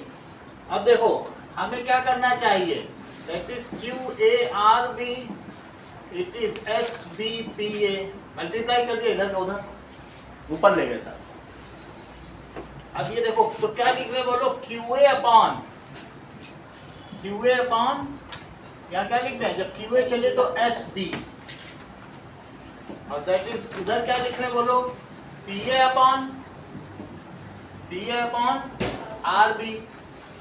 अब देखो हमें क्या करना चाहिए? That is Q A R B, it is S B P A. Multiply कर दिया इधर का उधर, ऊपर ले गए सर। अब ये देखो तो क्या लिख रहे बोलो? QA अपॉन QA अपॉन, या क्या लिखते हैं जब QA चले तो SB। और दैट इज उधर क्या लिख रहे बोलो? PA upon RB।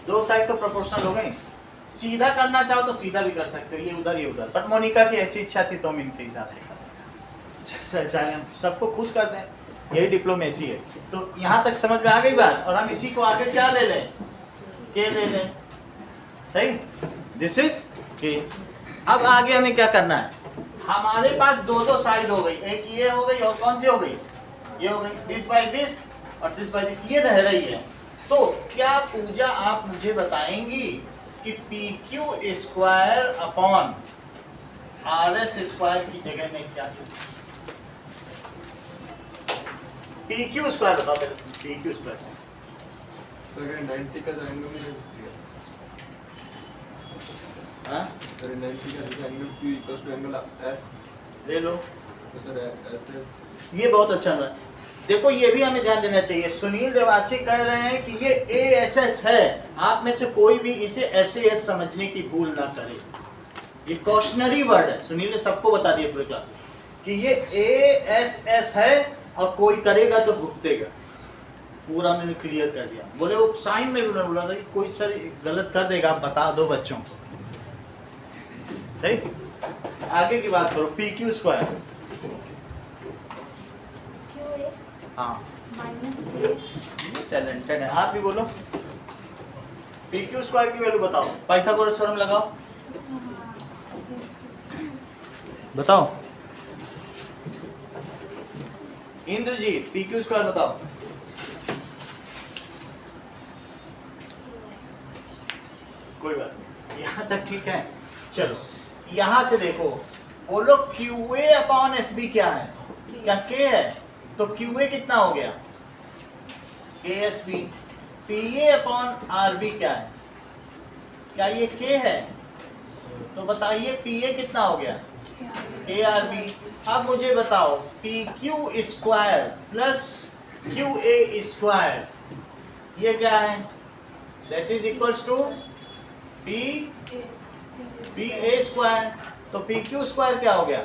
दो साइड तो प्रोपोर्शनल हो गई। सीधा करना चाहो तो सीधा भी कर सकते हो, ये उधर ये उधर। बट मोनिका की ऐसी इच्छा थी तो हम इनके हिसाब से कर, चाहे हम सबको खुश कर दें, यही डिप्लोमेसी है। तो यहाँ तक समझ में आ गई बात। और हम इसी को आगे क्या ले लें? के ले लें। सही, दिस इज के। अब आगे हमें क्या करना है? हमारे पास दो दो साइड हो गई, एक ये हो गई और कौन सी हो गई? ये हो गई। दिस बाय दिस और दिस बाय दिस, ये रह रही है। तो क्या पूजा आप मुझे बताएंगी कि P Q square upon are S square की जगह में क्या है? पी क्यू स्क्वायर बताओ पहले। पी क्यू स्क्वायर सर अगर 90 का एंगल में दिया, हाँ सर 90 का angle Q equals to angle S, ले लो। तो सर SS ये बहुत अच्छा है। देखो ये भी हमें ध्यान देना चाहिए। सुनील देवासी कह रहे हैं कि ये ASS है। आप में से कोई भी इसे SAS समझने की भूल ना करे। ये कॉशनरी वर्ड है। सुनील ने सबको बता दिया पूरे क्लास कि ये ASS है और कोई करेगा तो भुगतेगा। पूरा मैंने क्लियर कर दिया। बोले वो साइन में भी उन्होंने बोला था कि कोई सर गलत कर देगा, आप बता दो बच्चों को। सही, आगे की बात करो। पी क्यू स्क्वायर, QA हाँ minus A टैलेंटेड है। आप भी बोलो पी क्यू स्क्वायर की वैल्यू बताओ। पाइथागोरस थ्योरम लगाओ, बताओ। Indra G P Q square बताओ। कोई बात नहीं, यहाँ तक ठीक है। चलो यहाँ से देखो, बोलो QA अपॉन SB क्या है? क्या K है? तो QA कितना हो गया? KSB। PA अपॉन RB क्या है? क्या ये K है? तो बताइए PA कितना हो गया? KRB। अब मुझे बताओ PQ square plus Q A square, ये क्या है, that is equals to P A square. तो पी क्यू स्क्वायर क्या हो गया,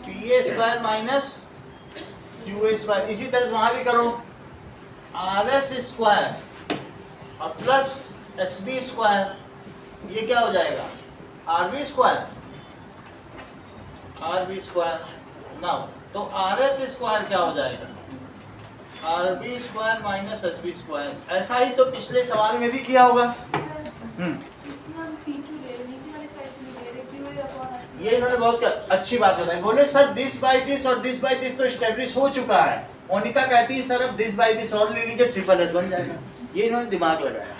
P A square minus Q A square. इसी तरह से वहां भी करो, आर एस स्क्वायर और प्लस एस बी स्क्वायर, ये क्या हो जाएगा, R B square, R B square. Now तो आर एस स्क्वायर क्या हो जाएगा, R B square minus S B square. ऐसा ही तो पिछले सवाल में भी किया होगा। ये इन्होंने बहुत अच्छी बात बताई, बोले सर दिस बाय दिस और दिस बाय दिस तो एस्टेब्लिश हो चुका है। मोनिका कहती है सर अब दिस बाय दिस और ले लीजिए, ट्रिपल एस बन जाएगा। ये इन्होंने दिमाग लगाया,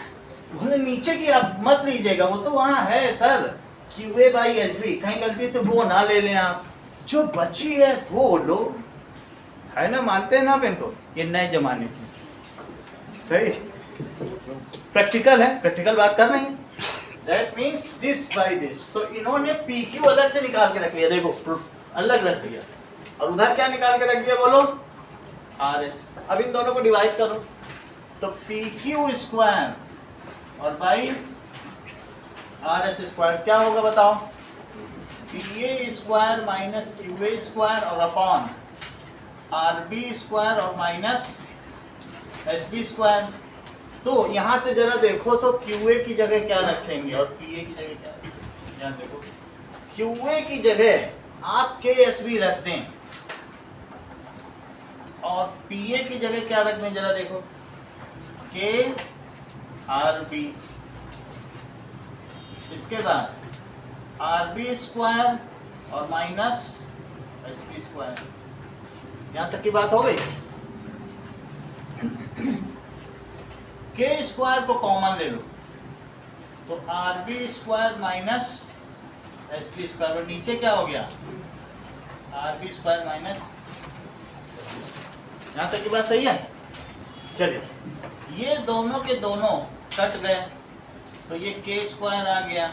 बोले नीचे की आप मत लीजिएगा, वो तो वहाँ है sir, Q A by S B, कहीं गलती से वो ना ले लें आप, जो बची है वो लो, है ना, मानते हैं ना आप इनको, ये नए जमाने की सही प्रैक्टिकल है, प्रैक्टिकल बात कर रहे हैं। That means this by this, तो इन्होंने पी क्यू अलग से निकाल के रख लिया, देखो अलग रख दिया, और उधर क्या निकाल के रख दिया बोलो, आर एस। अब इन दोनों को डिवाइड करो, तो पी क्यू स्क्वायर और बाई आर एस स्क्वायर क्या होगा बताओ, P A square minus Q A square और अपॉन आर बी स्क्वायर और माइनस एस बी स्क्वायर। तो यहाँ से जरा देखो तो क्यू ए की जगह क्या रखेंगे और पी ए की जगह क्या रखेंगे, यहाँ देखो क्यू ए की जगह आप के एस बी रख दें और पी ए की जगह क्या रख दें, जरा देखो के आर बी, इसके बाद आर बी स्क्वायर और माइनस एस बी स्क्वायर। यहाँ तक की बात हो गई। के स्क्वायर को कॉमन ले लो, तो R B square minus S B square, और नीचे क्या हो गया, आर बी स्क्वायर माइनस। यहाँ तक की बात सही है। चलिए ये दोनों के दोनों कट गए, तो ये के स्क्वायर आ गया,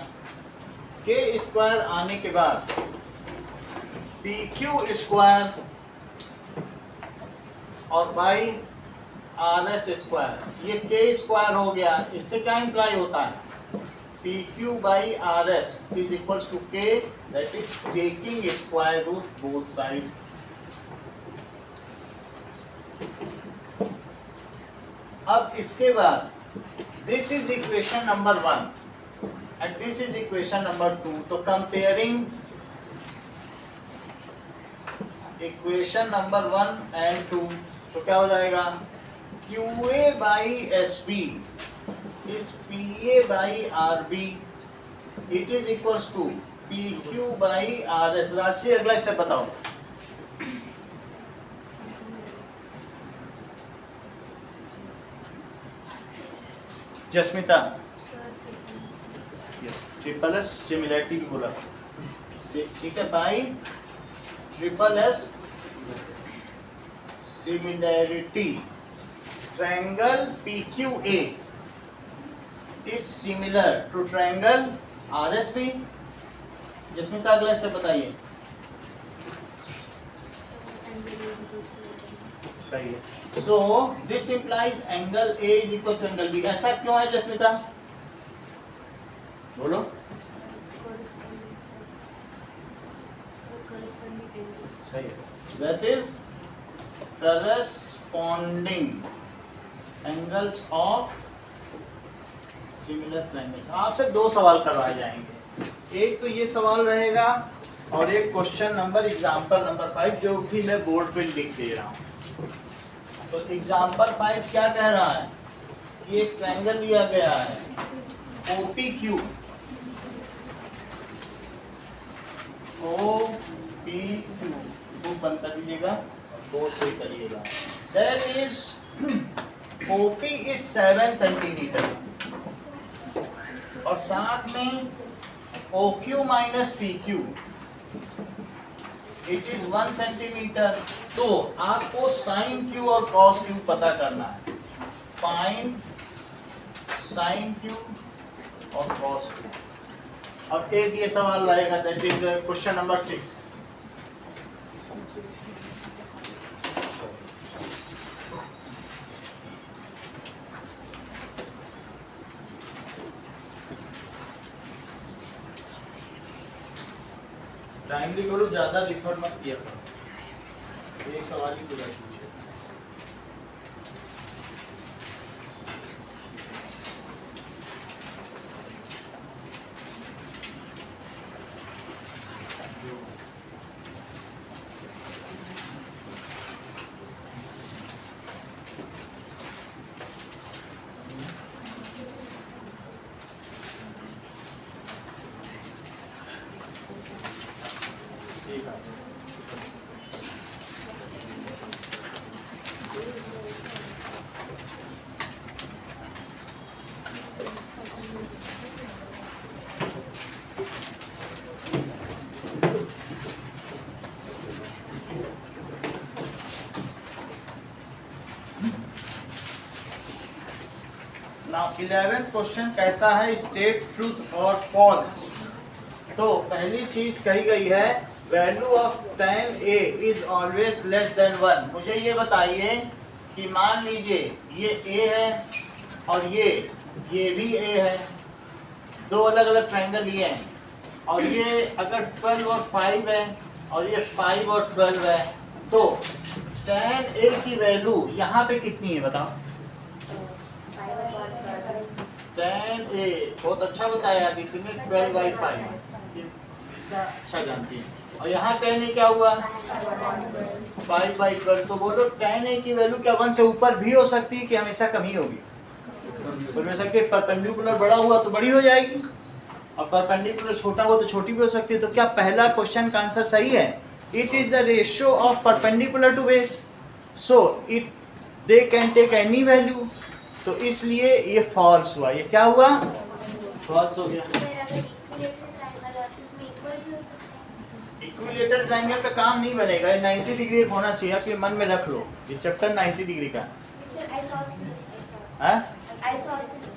के स्क्वायर आने के बाद पी क्यू स्क्वायर और बाई आर एस स्क्वायर, ये के स्क्वायर हो गया। इससे क्या इंप्लाई होता है, P Q by R S is equal to K, that is taking square root both side. अब इसके बाद this is equation number 1 and this is equation number 2। तो कंपेयरिंग इक्वेशन नंबर 1 एंड 2, तो क्या हो जाएगा, Q A by S B is P A by R B, it is equals to P Q by R S. Rashi अगला स्टेप बताओ। जस्मिता, ट्रिपल एस सिमिलरिटी भी बोला, ठीक है, by triple S similarity, triangle P Q A is similar to triangle R S B. Jasmita अगला स्टेप बताइए। सही है। So this implies angle A is equal to angle B. ऐसा क्यों है जस्मिता, बोलो। सही है, that is corresponding angles of similar triangles। आपसे 2 सवाल करवाए जाएंगे, एक तो ये सवाल रहेगा और एक क्वेश्चन नंबर एग्जाम्पल नंबर 5 जो कि मैं बोर्ड पे लिख दे रहा हूँ। तो एग्जाम्पल 5 क्या कह रहा है, कि एक ट्रायंगल लिया गया है OPQ, OPQ को बंद कर दीजिएगा, वो से करिएगा। That is OP is 7 centimetre और साथ में OQ minus PQ it is 1 centimetre. तो आपको साइन Q और कॉस Q पता करना है, फाइंड साइन Q और कॉस Q। अब एक ये सवाल रहेगा, that is question number 6। Timely करो, ज्यादा रिफर मत किया करो, एक सवाल ही पूरा पूछे। नाउ 11th क्वेश्चन कहता है स्टेट ट्रूथ और फॉल्स। तो पहली चीज कही गई है value of tan a is always less than 1। मुझे ये बताइए कि मान लीजिए ये a है और ये भी a है, दो अलग अलग ट्रायंगल लिए हैं, और ये अगर 12 और 5 है और ये 5 और 12 है, तो tan a की वैल्यू यहाँ पे कितनी है बताओ? tan a बहुत अच्छा बताया आदित्य ने, 12/5 अच्छा जानती है। और यहाँ tan a क्या हुआ? 5/12। तो बोलो tan a की वैल्यू क्या 1 से ऊपर भी हो सकती है कि हमेशा कम ही होगी? बोल सकते परपेंडिकुलर बड़ा हुआ तो बड़ी हो जाएगी और परपेंडिकुलर छोटा हुआ तो छोटी भी हो सकती है। तो क्या पहला क्वेश्चन का आंसर सही है? It is the ratio of perpendicular to base, so it they can take any value. तो इसलिए ये फॉल्स हुआ। ये क्या हुआ? फॉल्स हो गया। इक्विलेटरल ट्रायंगल का काम नहीं बनेगा, ये 90 डिग्री होना चाहिए, आप ये मन में रख लो, ये चैप्टर 90 डिग्री का है।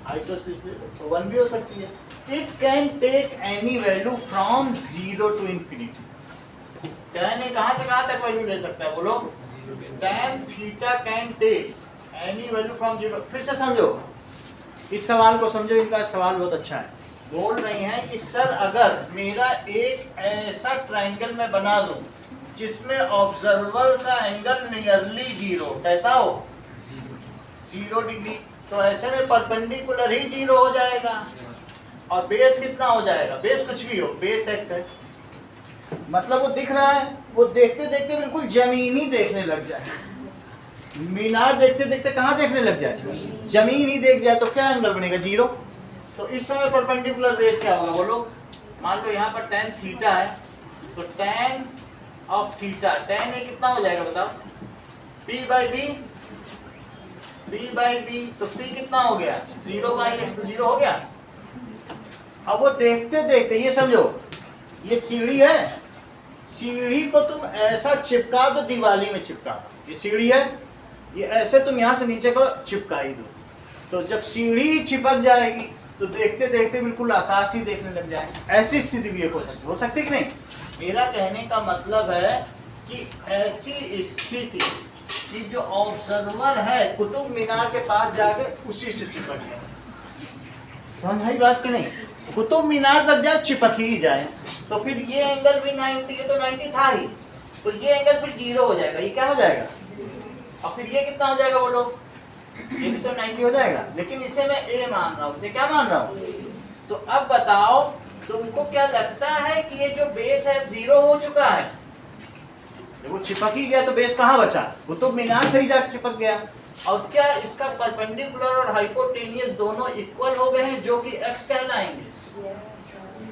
आइसोसेलेस तो 1 भी हो सकती है। It can take any value from 0 to infinity. tan a कहाँ से कहाँ तक वैल्यू ले सकता है बोलो? tan theta can take any value from 0। फिर से समझो इस सवाल को, समझो, इनका सवाल बहुत अच्छा है। बोल रही हैं कि सर अगर मेरा एक ऐसा ट्रायंगल मैं बना दूं जिसमें ऑब्जर्वर का एंगल नियरली 0, कैसा हो? 0 डिग्री, तो ऐसे में परपेंडिकुलर ही 0 हो जाएगा। और बेस कितना हो जाएगा? बेस कुछ भी हो, बेस x है, मतलब वो दिख रहा है, वो देखते देखते बिल्कुल जमीन ही देखने लग जाए। मीनार देखते देखते कहाँ देखने लग जाए? जमीन ही देख जाए, तो क्या एंगल बनेगा? 0। तो इस समय परपेंडिकुलर बेस क्या होगा बोलो? मान लो यहाँ पर tan थीटा है, तो tan of theta, tan a कितना हो जाएगा बताओ? b/b, तो p कितना हो गया? 0/x, तो 0 हो गया। अब वो देखते देखते, ये समझो, ये सीढ़ी है, सीढ़ी को तुम ऐसा चिपका दो, दिवाली में चिपका दो, ये सीढ़ी है, ये ऐसे तुम यहाँ से नीचे करो, चिपका ही दो, तो जब सीढ़ी चिपक जाएगी तो देखते देखते बिल्कुल आकाश ही देखने लग जाए। ऐसी स्थिति भी एक हो सकती कि नहीं? मेरा कहने का मतलब है कि ऐसी स्थिति कि जो ऑब्जर्वर है कुतुब मीनार के पास जाके उसी से चिपक जाए। समझ आई बात कि नहीं? कुतुब मीनार तक जाए, चिपक ही जाए, तो फिर ये एंगल भी 90 है, तो 90 था ही, तो ये एंगल फिर 0 हो जाएगा। ये क्या हो जाएगा? और फिर ये कितना हो जाएगा बोलो? ये भी तो 90 हो जाएगा, लेकिन इसे मैं a मान रहा हूँ, इसे क्या मान रहा हूँ? तो अब बताओ तुमको क्या लगता है कि ये जो बेस है 0 हो चुका है? वो चिपक ही गया, तो बेस कहाँ बचा? कुतुब मीनार से ही जाकर चिपक गया। और क्या इसका परपेंडिकुलर और हाइपोटेनियस दोनों इक्वल हो गए हैं, जो कि x कहलाएंगे?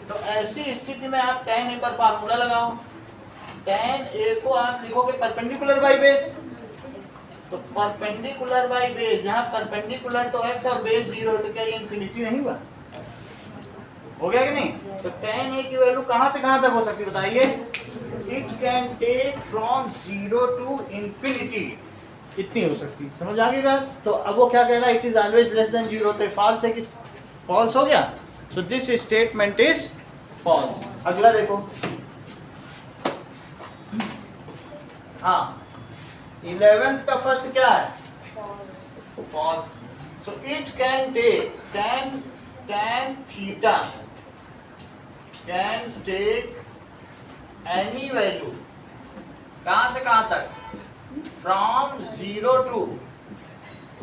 तो ऐसी स्थिति में आप tan a पर फार्मूला लगाओ। tan a को आप लिखोगे परपेंडिकुलर बाई बेस, तो परपेंडिकुलर बाई बेस, जहाँ परपेंडिकुलर तो x और बेस 0 है, तो क्या ये इंफिनिटी नहीं हुआ? हो गया कि नहीं? तो tan a की वैल्यू कहाँ से कहाँ तक हो सकती है बताइए? It can take from 0 to infinity, इतनी हो सकती। समझ आ गई बात? तो अब वो क्या कह रहा है? It is always less than 0, तो फॉल्स है कि फॉल्स हो गया? तो दिस स्टेटमेंट इज फॉल्स। अगला देखो, हाँ 11th का फर्स्ट क्या है? False. So it can take tan theta can take any value कहां से कहां तक, फ्रॉम 0 टू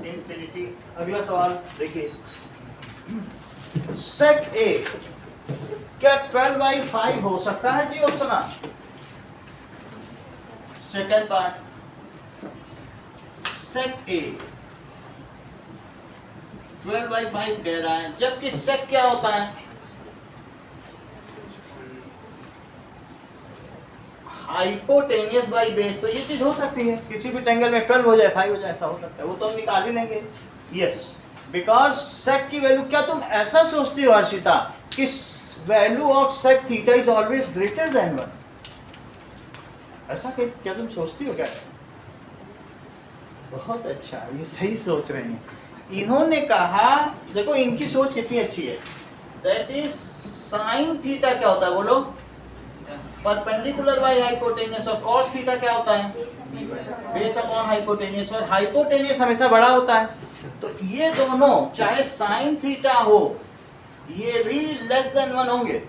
इंफिनिटी। अगला सवाल देखिए, सेक ए क्या 12/5 हो सकता है जी ऑप्शन आ? सेकंड पार्ट, सेक ए 12/5 कह रहा है, जबकि सेक क्या होता है, हाइपोटेनियस बाई बेस। तो ये चीज हो सकती है, किसी भी ट्रायंगल में 12 हो जाए 5 हो जाए, ऐसा हो सकता है, वो तो हम निकाल ही लेंगे। यस, बिकॉज सेक की वैल्यू, क्या तुम ऐसा सोचती हो हर्षिता कि value of sec theta is always greater than 1? ऐसा क्या तुम सोचती हो क्या? बहुत अच्छा, ये सही सोच रहे हैं। इन्होंने कहा, देखो इनकी सोच कितनी अच्छी है, दैट इज साइन थीटा क्या होता है बोलो, परपेंडिकुलर बाय हाइपोटेनियस, और कॉस थीटा क्या होता है, बेस अपॉन हाइपोटेनियस, और हाइपोटेनियस हमेशा बड़ा होता है। तो ये दोनों चाहे साइन थीटा हो, ये भी लेस देन 1 होंगे,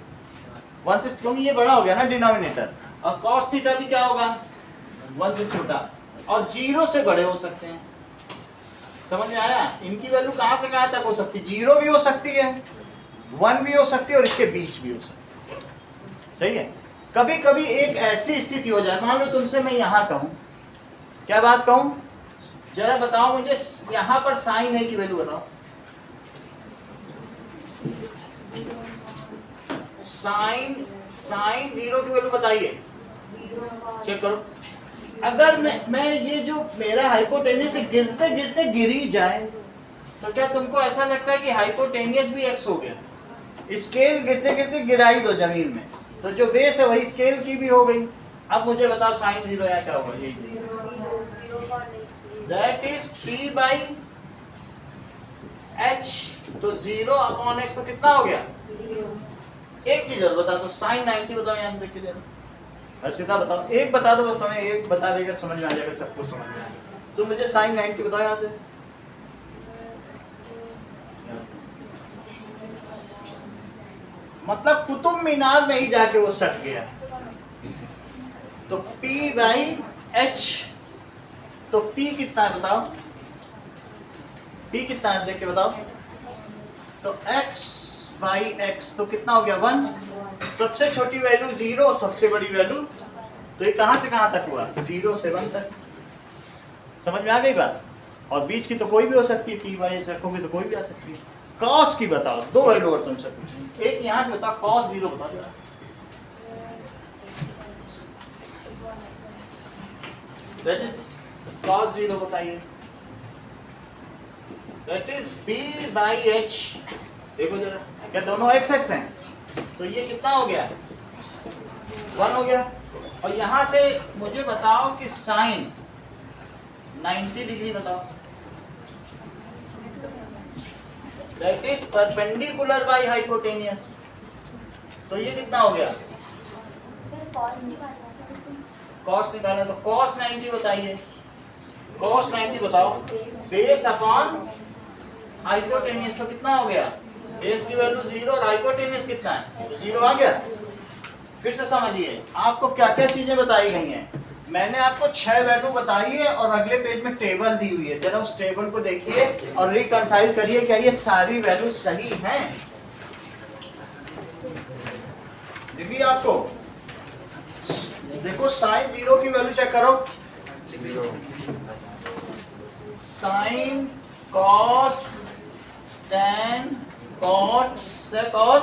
1 से, क्योंकि ये बड़ा हो गया ना डिनोमिनेटर, और कॉस थीटा भी क्या होगा, 1 से छोटा, और 0 से बड़े हो सकते हैं। समझ में आया? इनकी वैल्यू कहां से कहां तक हो सकती है, 0 भी हो सकती है, 1 भी हो सकती है, और इसके बीच भी हो सकती है। सही है? कभी कभी एक ऐसी स्थिति हो जाए, मान लो तुमसे मैं यहां कहूं, क्या बात कहूं, जरा बताओ मुझे यहां पर साइन है की वैल्यू बताओ, साइन 0 की वैल्यू बताइए, चेक करो। अगर मैं ये जो मेरा हाइपोटेनियस गिरते गिरते गिर ही जाए, तो क्या तुमको ऐसा लगता है कि हाइपोटेनियस भी x हो गया? स्केल गिरते गिरते गिराई दो जमीन में, तो जो बेस है वही स्केल की भी हो गई। अब मुझे बताओ साइन 0 या क्या होगा? That is p by h, तो 0 अपॉन x तो कितना हो गया? एक चीज और बता दो, साइन 90 बताओ, यहाँ से देख के दे दो। हर्षिता बताओ, एक बता दो बस, हमें एक बता देगा, समझ में आ जाएगा, सबको समझ में आ जाएगा। तो मुझे साइन 90 बताओ यहाँ से। मतलब कुतुब मीनार में ही जाके वो सट गया। तो P बाई H, तो P कितना है बताओ, P कितना है देख के बताओ। तो X बाई X तो कितना हो गया 1, सबसे छोटी वैल्यू 0, सबसे बड़ी वैल्यू, तो ये कहां से कहां तक हुआ, 0 से 1 तक। समझ में आ गई बात? और बीच की तो कोई भी हो सकती है, P बाई H रखोगे तो कोई भी आ सकती है। कॉस की बताओ, 2 वैल्यू और तुमसे पूछेंगे, एक यहां से बताओ, कॉस 0 बताओ जरा, दैट इज कॉस 0 बताइए, that is P by H। देखो जरा, क्या दोनों x x हैं? तो ये कितना हो गया, 1 हो गया। और यहां से मुझे बताओ कि साइन 90 डिग्री बताओ, that is perpendicular by hypotenuse, तो ये कितना हो गया, कॉस निकालना, तो कॉस 90 बताइए, कॉस 90 बताओ, बेस अपॉन हाइपोटेनियस, तो कितना हो गया, बेस की वैल्यू 0 और हाइपोटेनियस कितना है, तो 0 आ गया। फिर से समझिए, आपको क्या क्या चीजें बताई गई हैं। मैंने आपको 6 वैल्यू बताई है, और अगले पेज में टेबल दी हुई है, जरा उस टेबल को देखिए और रिकंसाइल करिए, क्या ये सारी वैल्यू सही हैं? देखिए आपको, देखो साइन 0 की वैल्यू चेक करो, साइन, कॉस, टेन, कॉट, सेक और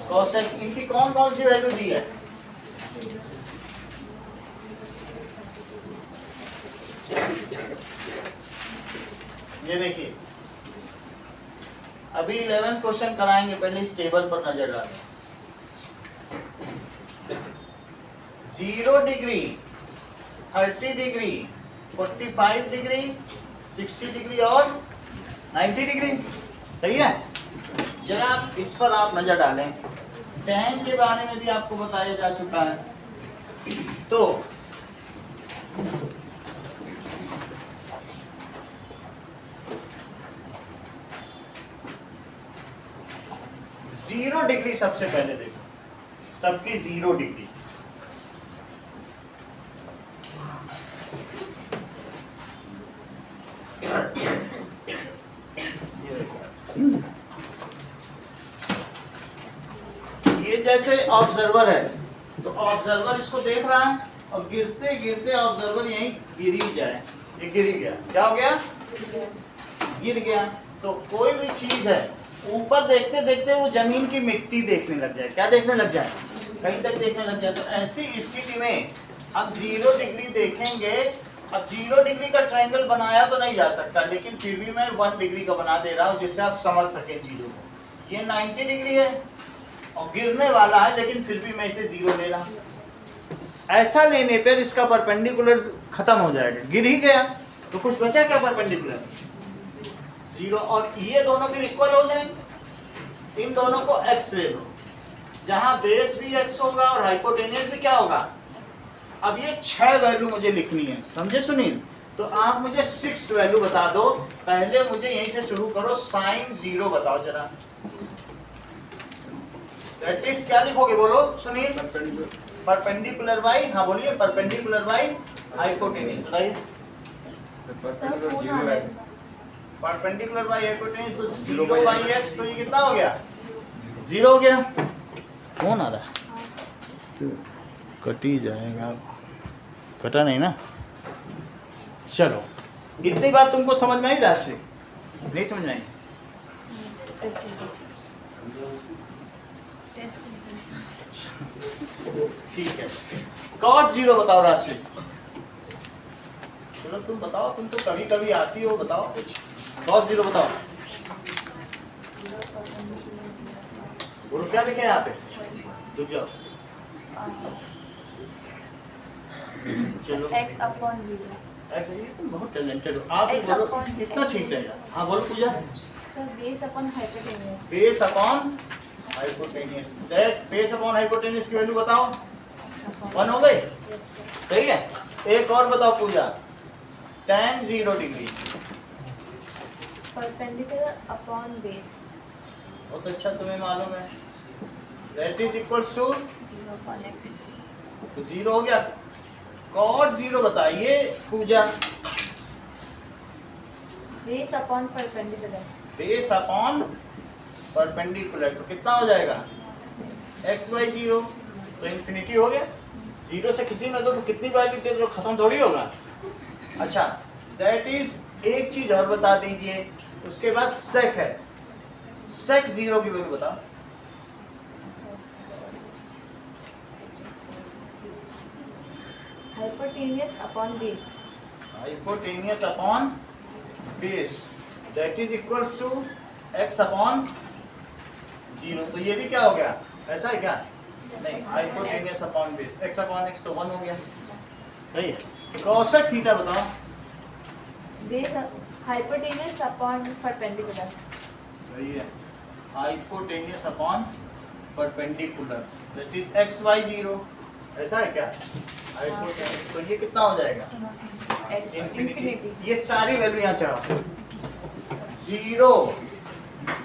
कोसेक, इनकी कौन कौन सी वैल्यू दी है? ये देखिए, अभी 11th क्वेश्चन कराएंगे, पहले इस टेबल पर नजर डालें। 0 डिग्री, 30 डिग्री, 45 डिग्री, 60 डिग्री और 90 डिग्री, सही है? जरा इस पर आप नजर डालें। टैन के बारे में भी आपको बताया जा चुका है। तो जीरो डिग्री सबसे पहले देखो, सबकी 0 डिग्री, ये जैसे ऑब्जर्वर है, तो ऑब्जर्वर इसको देख रहा है और गिरते गिरते ऑब्जर्वर यहीं गिर ही जाए, ये गिर ही गया। क्या हो गया? गिर गया। तो कोई भी चीज है ऊपर देखते देखते वो जमीन की मिट्टी देखने लग जाए। क्या देखने लग जाए? कहीं तक देखने लग जाए। तो ऐसी स्थिति में अब 0 डिग्री देखेंगे। अब 0 डिग्री का ट्रायंगल बनाया तो नहीं जा सकता, लेकिन फिर भी मैं 1 डिग्री का बना दे रहा हूँ जिससे आप समझ सकें चीजों को। ये 90 डिग्री है और गिरने वाला है, लेकिन फिर भी मैं इसे 0 ले रहा हूँ। ऐसा लेने पर इसका परपेंडिकुलर खत्म हो जाएगा, गिर ही गया तो कुछ बचा क्या परपेंडिकुलर? 0। और ये दोनों फिर इक्वल हो जाएंगे। इन दोनों को x ले लो, जहां बेस भी x होगा और हाइपोटेनियस भी क्या होगा। अब ये 6 वैल्यू मुझे लिखनी है, समझे सुनील? तो आप मुझे 6 वैल्यू बता दो। पहले मुझे यहीं से शुरू करो, साइन 0 बताओ जरा। दैट इज क्या लिखोगे बोलो सुनील? परपेंडिकुलर बाई, हाँ बोलिए, परपेंडिकुलर बाई हाइपोटेनियस। बताइए। परपेंडिकुलर 0 है। परपेंडिकुलर बाई हाइपोटेनियस तो 0 बाई x, तो ये कितना हो गया? 0 हो गया। कौन आ रहा है? कट ही जाएगा। कटा नहीं ना? चलो, इतनी बात तुमको समझ में आई राशि? नहीं समझ में आई? ठीक है। cos 0 बताओ राशि। चलो तुम बताओ, तुम तो कभी कभी आती हो, बताओ कुछ। cos 0 बताओ। बोलो क्या लिखे यहाँ पे? रुक जाओ। चलो x upon 0. x, ये तुम बहुत टैलेंटेड हो। आप ही X बोलो upon कितना X. ठीक रहेगा। हाँ बोलो Puja. So base upon hypotenuse. Base upon hypotenuse. That base upon hypotenuse की वैल्यू बताओ। 1 हो गई? सही है। एक और बताओ Puja. tan 0 degree. Perpendicular upon base. बहुत अच्छा, तुम्हें मालूम है। That is equals to 0 upon x. तो 0 हो गया। cot 0 बताइए पूजा। Base upon perpendicular. Base upon perpendicular, तो कितना हो जाएगा? x by 0। तो इन्फिनिटी हो गया। 0 से किसी में दो तो कितनी वैल्यू दे दो, खत्म थोड़ी होगा। अच्छा, दैट इज एक चीज और बता दीजिए। उसके बाद सेक है। सेक 0 की वैल्यू बताओ। Hypotenuse upon base. Hypotenuse upon base, that is equals to x upon 0। तो ये भी क्या हो गया? ऐसा है क्या? नहीं, hypotenuse upon base, x upon x तो 1 हो गया। सही है। कोसेक थीटा बताओ। Base hypotenuse upon perpendicular. सही है। Hypotenuse upon perpendicular, that is x by 0। ऐसा है क्या? हाइपोटेनियस, तो ये कितना हो जाएगा? Infinity. ये सारी वैल्यू यहाँ चढ़ाओ। 0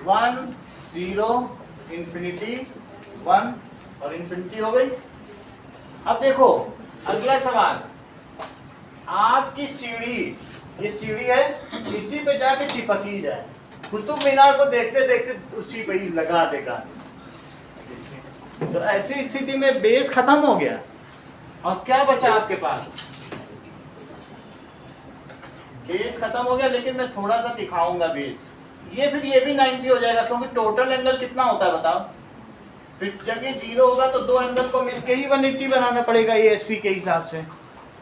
1 0 इन्फिनिटी 1 और इन्फिनिटी हो गई। अब देखो अगला सवाल। आपकी सीढ़ी, ये सीढ़ी है, इसी पे जाके चिपक ही जाए। कुतुब मीनार को देखते देखते उसी पे ही लगा देगा। तो ऐसी स्थिति में बेस खत्म हो गया और क्या बचा आपके पास? बेस खत्म हो गया, लेकिन मैं थोड़ा सा दिखाऊंगा बेस। ये फिर ये भी 90 हो जाएगा, क्योंकि टोटल एंगल कितना होता है बताओ? फिर जगह 0 होगा तो दो एंगल को मिलके ही 180 बनाना पड़ेगा एएसपी के हिसाब से।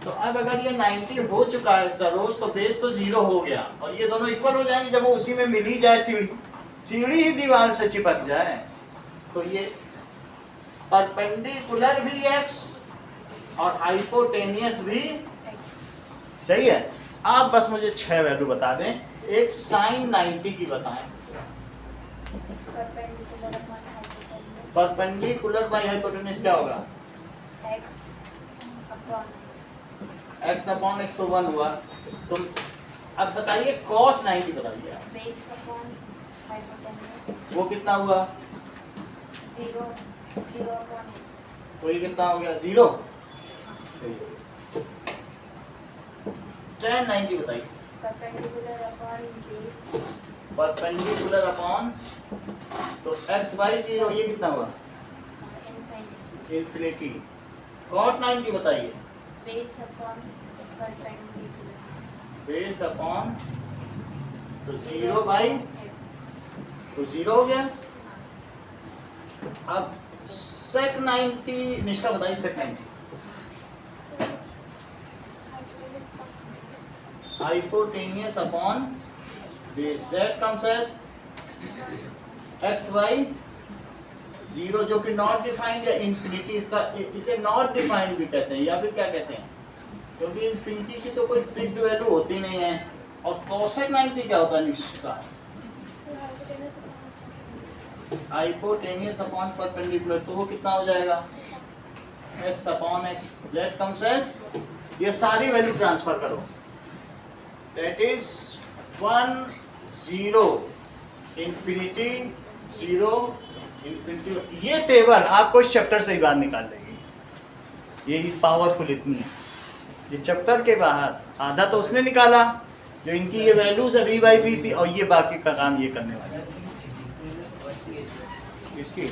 तो अब अगर ये 90 हो चुका है सरोज, तो बेस तो 0 हो गया और ये दोनों इक्वल हो जाएंगे जब वो उसी में मिल ही जाए। सीढ़ी ही दीवार से चिपक जाए। तो ये परपेंडिकुलर भी x और हाइपोटेनियस भी सही है। आप बस मुझे 6 वैल्यू बता दें। एक साइन 90 की बताएं। Perpendicular upon hypotenuse. Perpendicular by hypotenuse क्या होगा? X upon x upon x तो 1 हुआ। तुम अब बताइए cos 90 बताइए आप। base upon hypotenuse. वो कितना हुआ? 0 upon x. तो ये कितना हो गया? 0। tan 90 बताइए। perpendicular upon base perpendicular upon, तो एक्स वाई 0 ये कितना हुआ? infinity. इन्फिनिटी। कॉट 90 बताइए। Base upon perpendicular. Base upon, तो 0 बाई, X. तो 0 हो गया। अब सेक 90 निष्ठा बताइए, sec 90 So, hypotenuse upon hypotenuse upon base, that comes as X Y 0 जो कि नॉट डिफाइंड या इन्फिनिटी, इसका इसे नॉट डिफाइंड भी कहते हैं या फिर क्या कहते हैं, क्योंकि इन्फिनिटी की तो कोई फिक्स्ड वैल्यू होती नहीं है। और कोसेक 90 क्या होता है निष्ठा? so hypotenuse upon hypotenuse upon perpendicular, तो वो कितना हो जाएगा? x upon x, that comes as, ये सारी वैल्यू ट्रांसफर करो, दैट इज 1 0 इन्फिनिटी 0 इन्फिनिटी। ये टेबल आपको इस चैप्टर से ही बाहर निकाल देगी, यही पावरफुल इतनी है। ये चैप्टर के बाहर आधा तो उसने निकाला, जो इनकी ये वैल्यूज है v बाई वी, और ये बाकी का काम ये करने वाला है। इसकी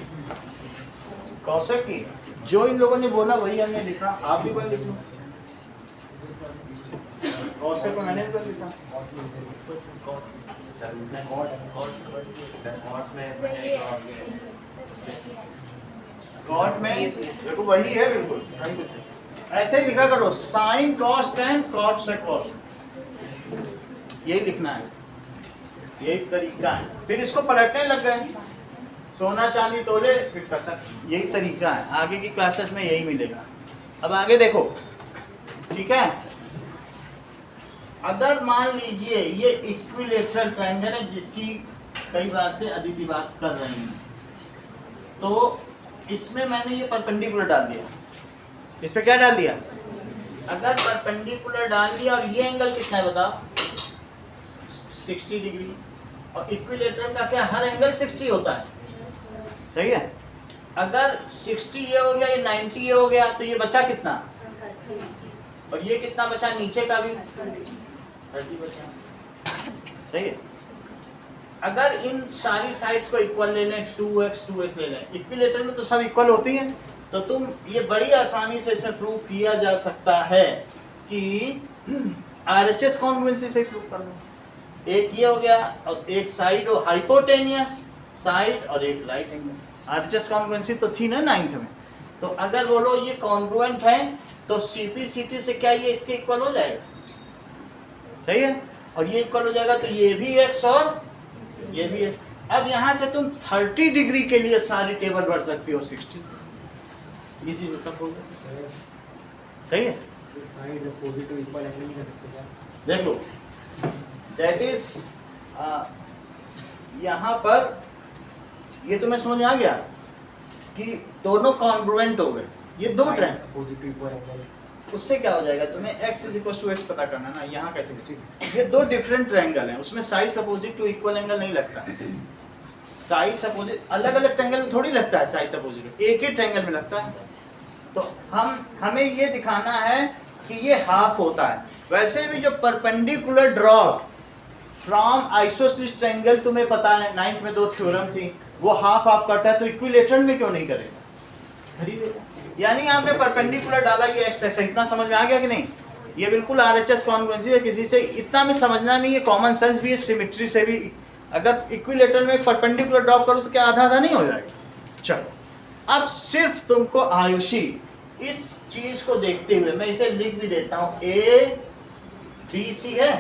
कौशक की जो इन लोगों ने बोला वही हमने लिखा, आप भी बन लिख लो। कौशक को मैंने भी लिखा। कॉट में देखो वही है बिल्कुल, कहीं कुछ नहीं। ऐसे ही लिखा करो, sine cos tan cot sec cos, यही लिखना है, यही तरीका है। फिर इसको पलटने लग गए, सोना चांदी तोले फिर कसक, यही तरीका है। आगे की क्लासेस में यही मिलेगा। अब आगे देखो, ठीक है। अगर मान लीजिए ये इक्विलेटरल ट्रायंगल है जिसकी कई बार से अदिति बात कर रही हैं, तो इसमें मैंने ये परपेंडिकुलर डाल दिया। इसमें क्या डाल दिया? अगर परपेंडिकुलर डाल दिया, और ये एंगल कितना है बताओ? 60 डिग्री। और इक्विलेटरल का क्या, हर एंगल 60 होता है, सही है। अगर 60 ये हो गया, ये 90 ये हो गया, तो ये बचा कितना? और ये कितना बचा नीचे का भी? 30 बचा, सही है। अगर इन सारी साइड्स को इक्वल ले लें, 2x ले लें, इक्विलेटर में तो सब इक्वल होती हैं, तो तुम ये बड़ी आसानी से इसमें प्रूव किया जा सकता है कि RHS कॉन्ग्रुएंसी से प्रूव कर लो। एक ये हो गया, और एक साइड हो हाइपोटेनियस साइड, और एक राइट एंगल। RHS कॉन्ग्रुएंसी तो थी ना 9th में। तो अगर बोलो ये कॉन्ग्रुएंट है, तो CP/CT से क्या ये इसके इक्वल हो जाएगा? सही है। और ये इक्वल हो जाएगा, तो ये भी x और ये भी x। अब यहाँ से तुम 30 डिग्री के लिए सारी टेबल भर सकती हो, 60 इसी से सब हो गया, सही है। साइड पॉजिटिव इक्वल एंगल नहीं कर सकते क्या? देख लो, दैट इज यहाँ पर ये तुम्हें समझ में आ गया कि दोनों कॉन्ग्रुएंट हो गए। ये दो ट्रायंगल, पॉजिटिव इक्वल एंगल, उससे क्या हो जाएगा? तुम्हें x = x पता करना ना, यहाँ का 60। ये दो डिफरेंट ट्रायंगल हैं, उसमें sides opposite to equal angle नहीं लगता। साइड्स अपोजिट अलग अलग ट्रायंगल में थोड़ी लगता है, साइड्स अपोजिट एक ही ट्रायंगल में लगता है। तो हमें ये दिखाना है कि ये हाफ होता है। वैसे भी जो perpendicular drop from isosceles triangle तुम्हें पता है, 9th में 2 थ्योरम थी, वो हाफ हाफ करता है, तो इक्विलेटरल में क्यों नहीं करेगा? खरीदेगा। यानी आपने परपेंडिकुलर डाला, ये x एक्स, इतना समझ में आ गया कि नहीं? ये बिल्कुल RHS कॉन्ग्रुएंसी है, किसी से इतना में समझना नहीं है, कॉमन सेंस भी है, सिमेट्री से भी। अगर इक्विलेटरल में एक परपेंडिकुलर ड्रॉप करो तो क्या आधा आधा नहीं हो जाएगा? चलो, अब सिर्फ तुमको आयुषी इस चीज को देखते हुए मैं इसे लिख भी देता हूँ, ABC है।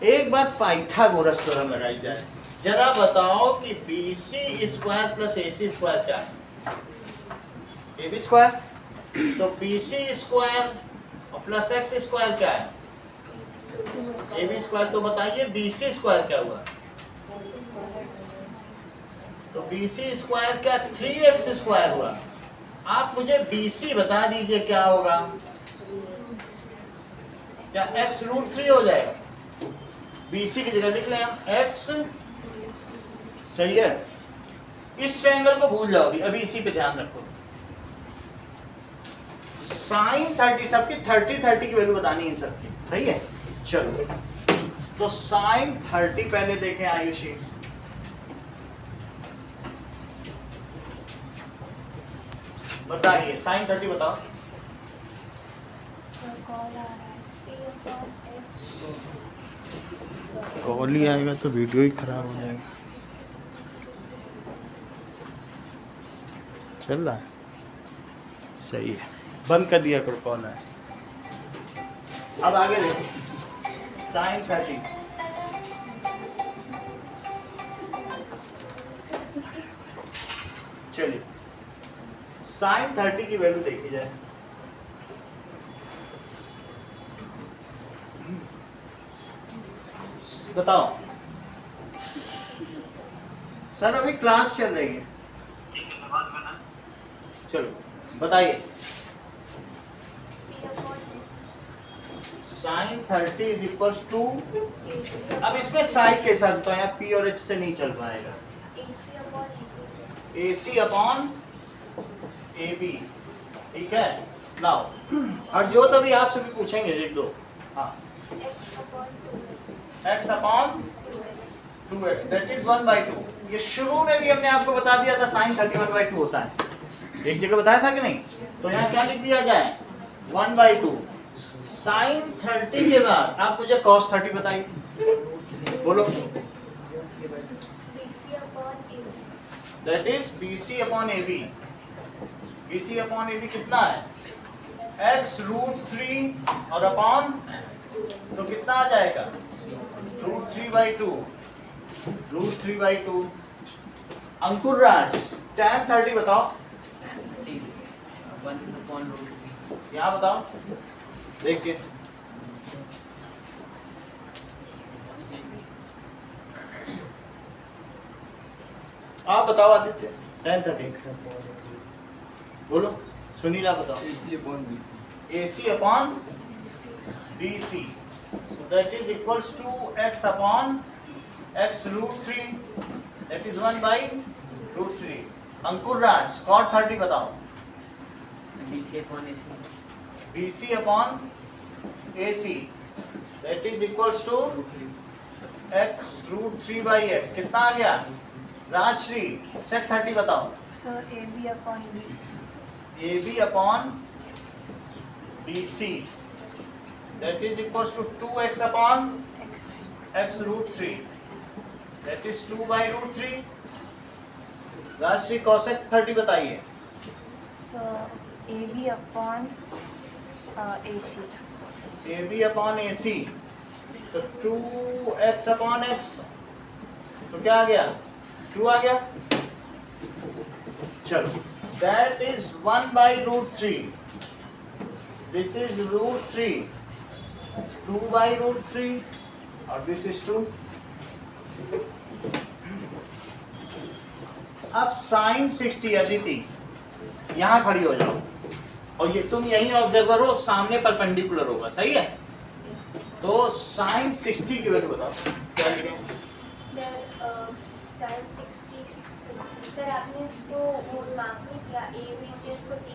एक बार पाइथागोरस थ्योरम लगाई जाए, जरा बताओ कि BC² + AC² क्या है? AB²। तो BC² + x² क्या है? AB²। तो बताइए BC² क्या हुआ? तो BC² क्या 3x² हुआ। आप मुझे BC बता दीजिए क्या होगा? क्या x√3 हो जाएगा? BC की जगह लिख लें हम x, सही है। इस ट्रायंगल को भूल जाओगी, अभी इसी पे ध्यान रखो। sin 30, सबकी 30 की वैल्यू बतानी है इन सबकी, सही है। चलो तो साइन 30 पहले देखें आयुषी। बताइए साइन 30 बताओ। So call आ रहा है P upon H. कॉल ही आएगा तो वीडियो ही खराब हो जाएगी। चल रहा है सही है, बंद कर दिया करो कॉल है। अब आगे देखो साइन 30। चलिए साइन 30 की वैल्यू देखी जाए। बताओ सर, अभी क्लास चल रही है। चलो बताइए। P upon H. Sine 30 is equals to, AC अब इसमें साइड के साथ तो यहाँ P और H से नहीं चल पाएगा। AC upon AB. AC upon AB, ठीक है। नाउ हरजोत अभी आपसे भी पूछेंगे एक दो। हाँ, X upon 2X. x upon 2X. 2x that is 1/2। ये शुरू में भी हमने आपको बता दिया था साइन 31/2 होता है, एक जगह बताया था कि नहीं। तो यहाँ क्या लिख दिया जाए 1/2। साइन 30 के बाद आप मुझे cos 30 बताइए, बोलो। BC upon AB. That is BC upon AB। BC upon AB कितना है x√3 और अपॉन, तो कितना आ जाएगा √3/2। √3/2। अंकुर राज tan 30 बताओ, 1/√3. यहाँ बताओ देख के। आप बताओ Aditya tan 30 X upon H. बोलो। सुनील आप बताओ। AC upon BC. AC upon BC, so that is equals to x upon x√3, that is 1/√3। Ankur Raj cot 30 बताओ। BC upon AC. BC upon AC, that is equals to x√3/x। कितना आ गया राजश्री sec 30 बताओ। So AB upon BC. AB upon BC, that is equals to 2x upon X. x√3, that is 2/√3। Rajashree cosec 30 बताइए। So AB upon AC. AB upon AC, तो 2x अपॉन x, तो क्या आ गया 2 आ गया। चलो that is 1/√3, this is √3, 2/√3 और this is 2। अब साइन 60 अदिति यहाँ खड़ी हो जाओ, और ये तुम यही ऑब्जर्वर हो, सामने परपेंडिकुलर होगा, सही है। तो साइन 60 की वैल्यू बताओ क्या लिखें। Sin 60. सर आपने इसको वो मार्क नहीं किया ABC इसको T.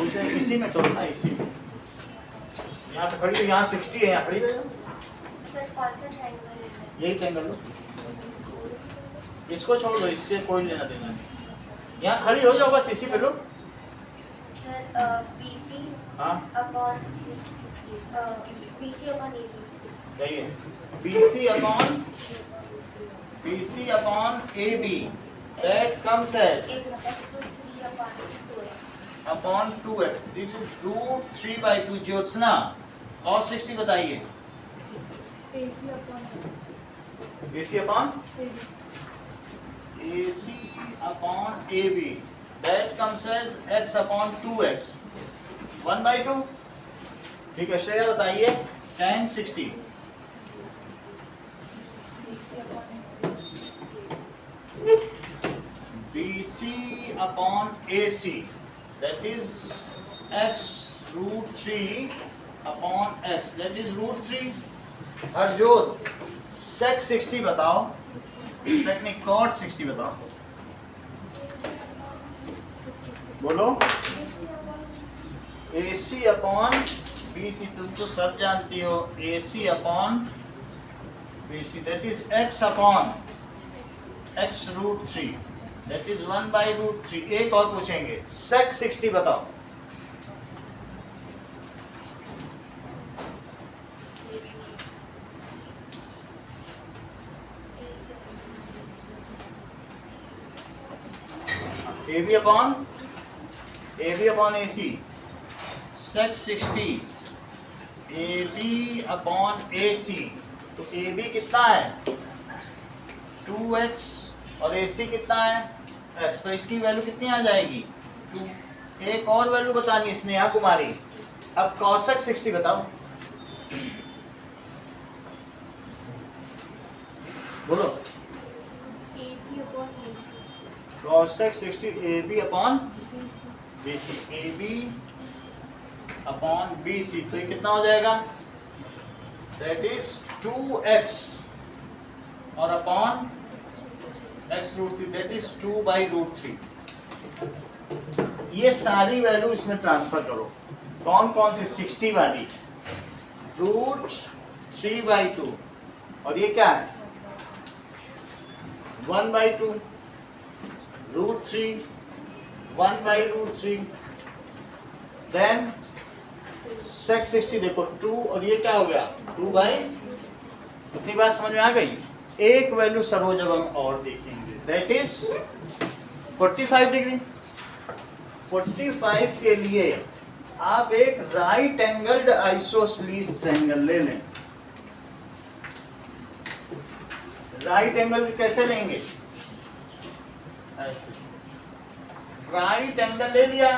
उसे इसी में तोड़ना, इसी में। यहाँ तो खड़ी हो, यहाँ 60 है, यहाँ खड़ी हो जाओ। सर कौन सा ट्रायंगल लेना है? यही ट्रायंगल लो, इसको छोड़ दो, इससे कोई लेना देना नहीं। यहाँ खड़ी हो जाओ, बस इसी पे लो। सर BC हाँ upon BC upon AB. सही है। BC upon AB, that comes as X upon 2X. Upon 2x, this is √3/2। Jyotsna cos 60 बताइए। AC upon AC upon AB. AC upon AB, that comes as x upon 2x, 1/2। ठीक है, श्रेया बताइए tan 60। BC upon AC. BC upon AC, that is x√3 upon x, that is √3। Harjot sec 60 बताओ, sec नहीं cot 60 बताओ, बोलो। AC अपॉन BC, तुम तो सब जानती हो, AC upon BC, that is x upon x root 3, that is 1 by root 3. एक और पूछेंगे, sec 60 बताओ. AB upon AC, sec 60 AB upon AC. तो AB कितना है 2x और AC कितना है x, तो इसकी वैल्यू कितनी आ जाएगी 2. एक और वैल्यू बतानी स्नेहा कुमारी. अब cosec 60 बताओ, बोलो. AB upon AC. cosec 60 AB upon BC, AB upon BC, तो ये कितना हो जाएगा, that is 2x और upon x root 3, that is 2 by root 3. ये सारी वैल्यू इसमें ट्रांसफर करो. कौन कौन सी 60 वाली, रूट 3 by 2, और ये क्या है 1 by 2, root 3, 1 by root 3, then sec 60 देखो 2 और ये क्या हो गया 2 by. इतनी बात समझ में आ गई. एक वैल्यू सरोज अब हम और देखेंगे, दैट इज 45 डिग्री. 45 के लिए आप एक राइट एंगल्ड आइसोसलीस ट्रायंगल ले लें. राइट एंगल कैसे लेंगे, ऐसे राइट एंगल ले लिया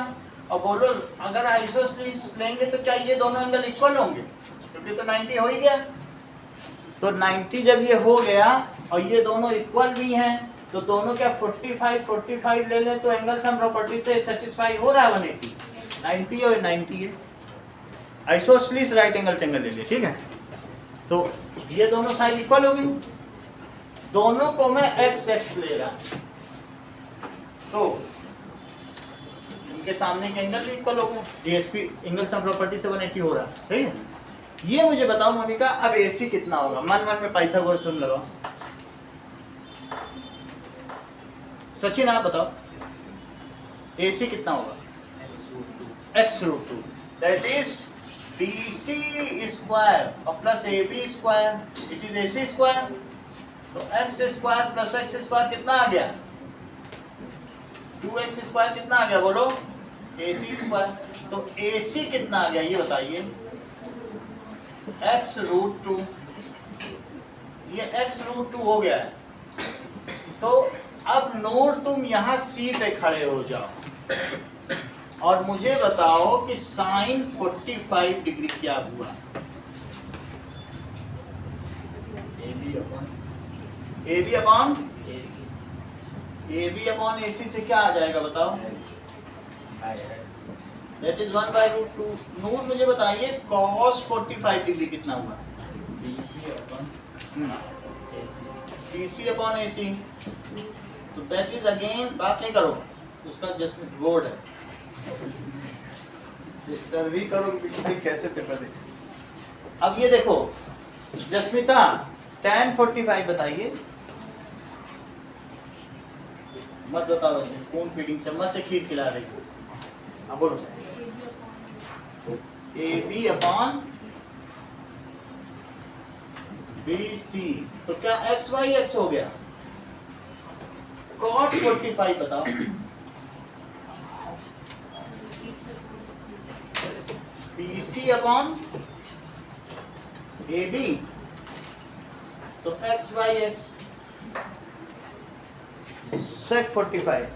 और बोलो अगर आइसोसलीस लेंगे तो क्या ये दोनों एंगल इक्वल होंगे, क्योंकि तो 90 हो ही गया. तो 90 जब ये हो गया और ये दोनों इक्वल भी हैं तो दोनों क्या 45 ले लें तो एंगल सम प्रॉपर्टी से सेटिस्फाई हो रहा है 180. 90 और 90 है, आइसोसलीस राइट एंगल ट्रायंगल ले लिए. ठीक है, तो ये दोनों साइड इक्वल हो गई. दोनों को मैं x ले रहा, तो इनके सामने के एंगल भी इक्वल हो गए. डीएसपी एंगल सम प्रॉपर्टी से 180 हो रहा है. सही है. ये मुझे बताओ मोनिका, अब AC कितना होगा, मन में पाइथागोरस तुम लगाओ. सचिन आप बताओ AC कितना होगा, x root 2, that is BC square और plus AB square, it is AC square. तो x square plus x square कितना आ गया 2x स्क्वायर कितना आ गया बोलो AC स्क्वायर. तो AC कितना आ गया ये बताइए, x रूट 2, ये x रूट 2 हो गया है. तो अब नोट तुम यहाँ C पे खड़े हो जाओ और मुझे बताओ कि साइन 45 डिग्री क्या हुआ. AB अपॉन AC से क्या आ जाएगा बताओ, दैट इज 1 by root 2. नूर मुझे बताइए cos 45 डिग्री कितना हुआ, BC अपॉन AC. तो दैट इज अगेन, बात नहीं करो उसका जस्ट वर्ड है, डिस्टर्ब भी करो पिछले कैसे पेपर दे. अब ये देखो जस्मिता tan 45 बताइए, मत बताओ वैसे, स्पून फीडिंग चम्मच से खीर खिला रही. हाँ बोलो. AB अपॉन BC, तो क्या x हो गया. cot 45 बताओ, BC अपॉन AB, तो x sec 45.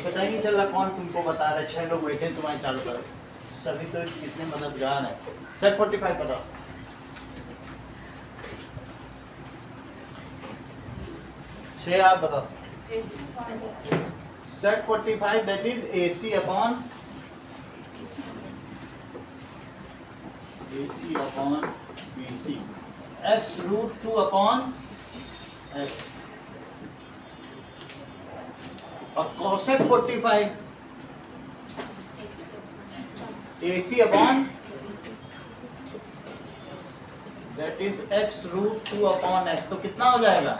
पता ही नहीं चल रहा कौन तुमको बता रहा है. 6 लोग बैठे तुम्हारे चारों तरफ, सभी तो कितने मददगार हैं. sec 45 बताओ. छह आप बताओ. sec 45 that is AC upon BC, x root 2 upon x. और cosec 45 AC upon that is x root 2 upon x, तो कितना हो जाएगा?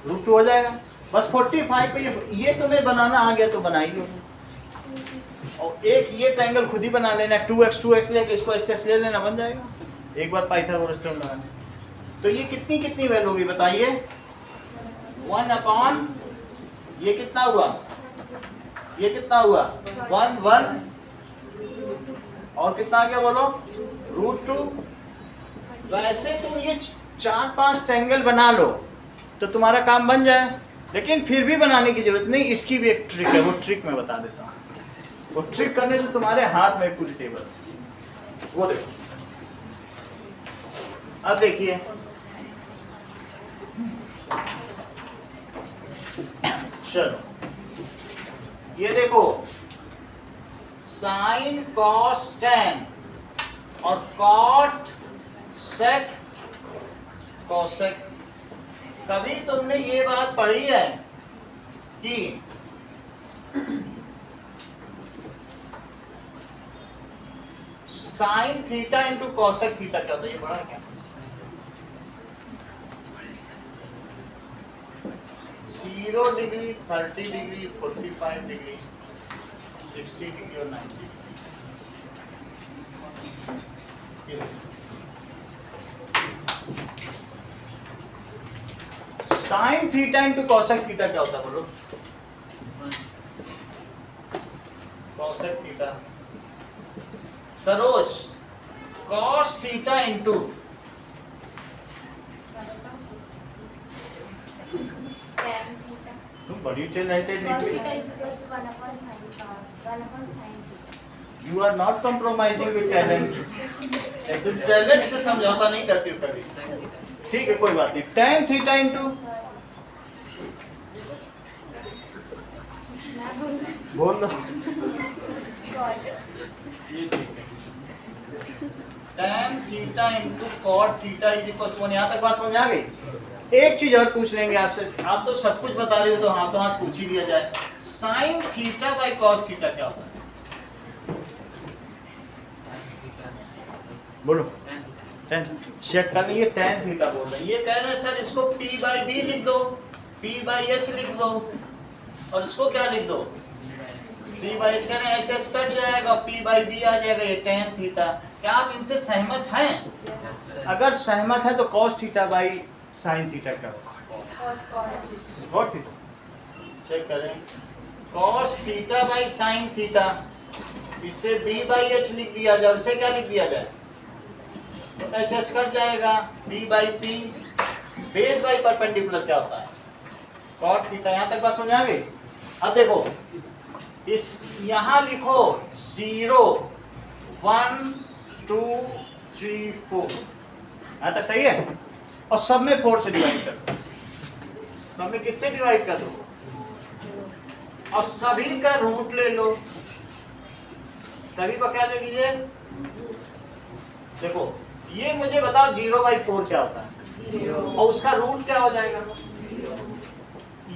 रूट 2 हो जाएगा। बस 45 पे ये तुम्हें बनाना आ गया तो बना ही लो। और एक ये ट्रायंगल खुद ही बना लेना, 2x लेके इसको x ले लेना, बन जाएगा एक बार पाइथागोरस थ्योरम लगाने। तो ये कितनी वैल्यू होगी बताइए? 1 अपॉन ये कितना हुआ? ये कितना हुआ? 1 1 और कितना आ गया बोलो? रूट 2। वैसे तुम ये 4-5 ट्रायंगल बना लो तो तुम्हारा काम बन जाए, लेकिन फिर भी बनाने की जरूरत नहीं, इसकी भी एक ट्रिक है, वो ट्रिक मैं बता देता हूँ। वो ट्रिक करने से तुम्हारे हाथ में पूरी टेबल, वो देखो। अब देखिए, चलो ये देखो, साइन कॉस टेन और कॉट सेक कॉसेक। कभी तुमने ये बात पढ़ी है कि sign theta into cosec theta क्या होता है? ये पढ़ा है क्या? 0 डिग्री, 30 डिग्री, 45 डिग्री, 60 डिग्री और 90 degree. Sine theta into cosec theta क्या होता है बोलो? Cosec theta. Saroj, cos theta into तुम बड़ी टैलेंटेड निकली। You are not compromising with talent. तुम टैलेंट से समझौता नहीं करती हो कभी। ठीक है, कोई बात नहीं। tan थीटा इंटू बोल दो। ये ठीक है। tan theta into cot theta is equal to 1। यहाँ तक बात समझ आ गई? एक चीज और पूछ लेंगे आपसे, आप तो सब कुछ बता रहे हो तो हाथों हाथ पूछ ही लिया जाए। Sine theta by cos theta क्या होता है? बोलो। tan चेक कर लीजिए, tan थीटा बोल रहे हैं। ये कह रहे हैं सर इसको p बाई बी लिख दो, p बाई एच लिख दो, और इसको क्या लिख दो? p by H. कह रहे हैं एच कट जाएगा, p बाई बी आ जाएगा, ये tan थीटा। क्या आप इनसे सहमत हैं? अगर सहमत है तो cos theta by sine theta क्या होगा? Cot theta. चेक करें, cos theta by sine theta, इसे b बाई एच लिख दिया जाए, उसे क्या लिख दिया जाए? तो एच एच कट जाएगा, b by P. Base by perpendicular क्या होता है? Cot theta. यहाँ तक बात समझ आ गई? अब देखो, इस यहाँ लिखो 0 1 2 3 4। यहाँ तक सही है? और सब में 4 से डिवाइड कर दो। सब में किससे डिवाइड कर दो? और सभी का रूट ले लो। सभी को क्या ले लीजिए? देखो, ये मुझे बताओ 0/4 क्या होता है? और उसका रूट क्या हो जाएगा?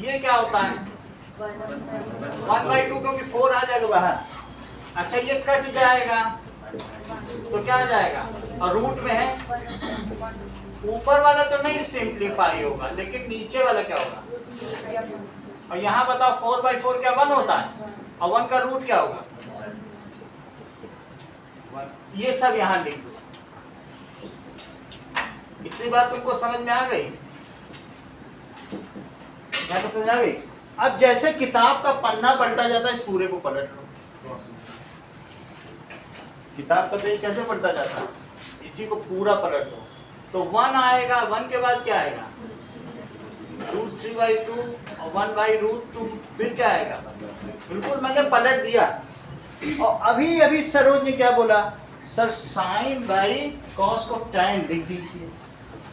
ये क्या होता है? 1/2, क्योंकि 4 आ जाएगा बाहर। अच्छा, ये कट जाएगा तो क्या आ जाएगा? और रूट में है, ऊपर वाला तो नहीं सिंप्लीफाई होगा, लेकिन नीचे वाला क्या होगा? और यहाँ बताओ 4/4 क्या 1 होता है, और 1 का रूट क्या होगा? ये सब यहाँ लिख दो। इतनी बात तुमको समझ में आ गई? क्या तो समझ आ गई? अब जैसे किताब का पन्ना पलटा जाता है, इस पूरे को पलट लो। किताब का पेज कैसे पलटा जाता है? इसी को पूरा पलट दो तो 1 आएगा। 1 के बाद क्या आएगा? √3/2 और 1/√2। फिर क्या आएगा? बिल्कुल मैंने पलट दिया। और अभी अभी सरोज ने क्या बोला? सर साइन बाई कॉस को tan लिख दीजिए।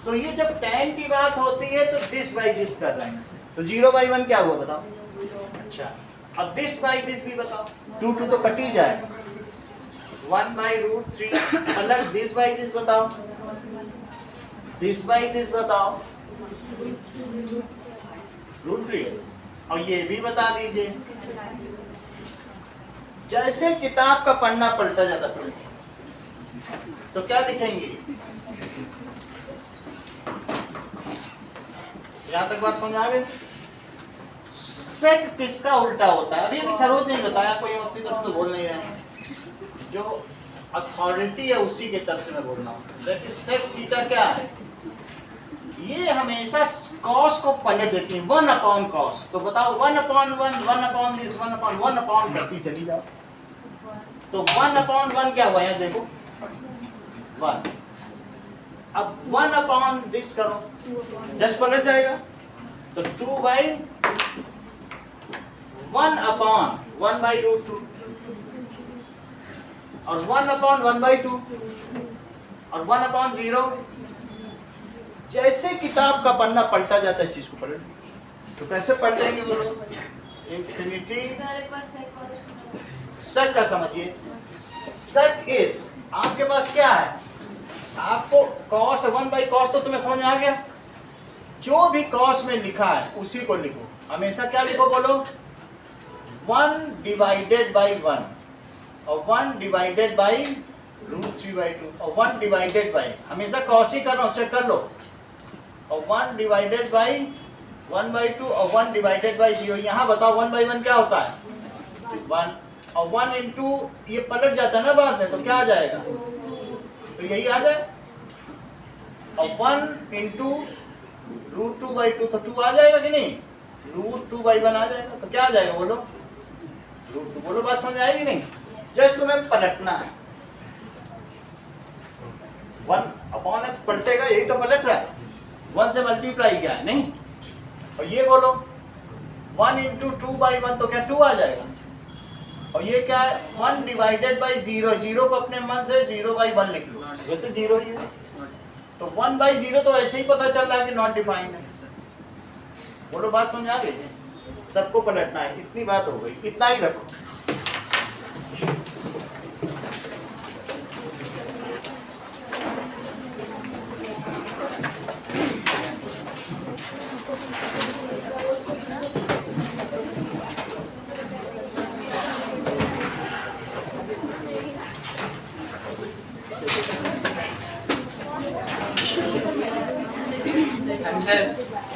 तो ये जब tan की बात होती है तो दिस बाई दिस कर रहे हैं, तो 0/1 क्या हुआ बताओ? अच्छा, अब दिस बाई दिस भी बताओ। 2 तो कट ही जाएगा। 1/√3 अलग, दिस बाई दिस बताओ, दिस बाई दिस बताओ, √3। और ये भी बता दीजिए। जैसे किताब का पन्ना पलटा जाता है तो क्या लिखेंगे? यहाँ तक बात समझ आ गई? सेक किसका उल्टा होता है? अभी अभी सरोज ने बताया, कोई अपनी तरफ से बोल नहीं रहे हैं। जो अथॉरिटी है उसी के तरफ से मैं बोल रहा हूँ। देखिए सेक थीटा क्या है? ये हमेशा कॉस को पलट देती है, 1 अपॉन कॉस। तो बताओ 1 अपॉन 1, 1 अपॉन दिस, 1 अपॉन करती चली जाओ। तो 1 अपॉन 1 क्या हुआ है? देखो 1। अब 1 अपॉन दिस करो, जस्ट पलट जाएगा। तो 2 बाई 1 अपॉन 1 बाई रूट 2 और 1 अपॉन 1 बाई 2 और 1 अपॉन 0। जैसे किताब का पन्ना पलटा जाता है इस चीज को पलट दो। तो कैसे पलटेंगे बोलो? इंफिनिटी सेक का समझिए। सेक इज, आपके पास क्या है? आपको कॉस 1 बाई कॉस तो तुम्हें समझ में आ गया। जो भी कॉस में लिखा है उसी को लिखो। हमेशा क्या लिखो बोलो? 1 डिवाइडेड बाई 1 और 1 डिवाइडेड बाई रूट 3/2 और 1 डिवाइडेड बाई, हमेशा कॉस ही कर रहा हूं, चेक कर लो। और 1 डिवाइडेड बाई 1/2 और 1 डिवाइडेड बाई 0। यहाँ बताओ 1 बाई 1 क्या होता है? 1 और 1 इंटू ये पलट जाता है ना बाद में, तो क्या आ जाएगा? तो यही आ जाए। और 1 इंटू रूट 2/2 तो 2 आ जाएगा कि नहीं? रूट 2/1 आ जाएगा। तो क्या आ जाएगा बोलो? रूट 2। बोलो बात समझ आएगी नहीं? जस्ट तुम्हें पलटना है। 1 अपॉन एक्स पलटेगा, यही तो पलट रहा है। 1 से मल्टीप्लाई किया है नहीं? और ये बोलो 1 इंटू 2/1 तो क्या 2 आ जाएगा। और ये क्या है? 1 डिवाइडेड बाई 0। 0 को अपने मन से 0/1 लिख लो, वैसे 0 ही है। तो 1/0 तो ऐसे ही पता चल रहा है कि नॉट डिफाइंड है। बोलो बात समझ आ गई? सबको पलटना है। इतनी बात हो गई, इतना ही रखो।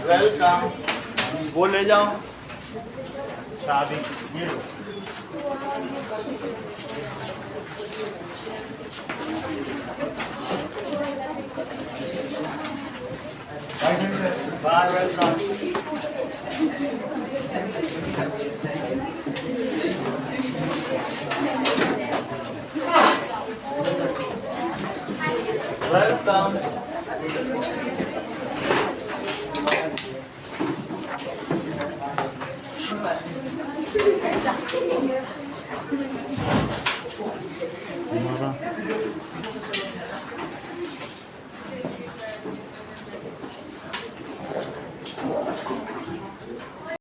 वेलकम। वो ले जाओ चाबी, ये लो। बार वेलकम। वेलकम। हमारा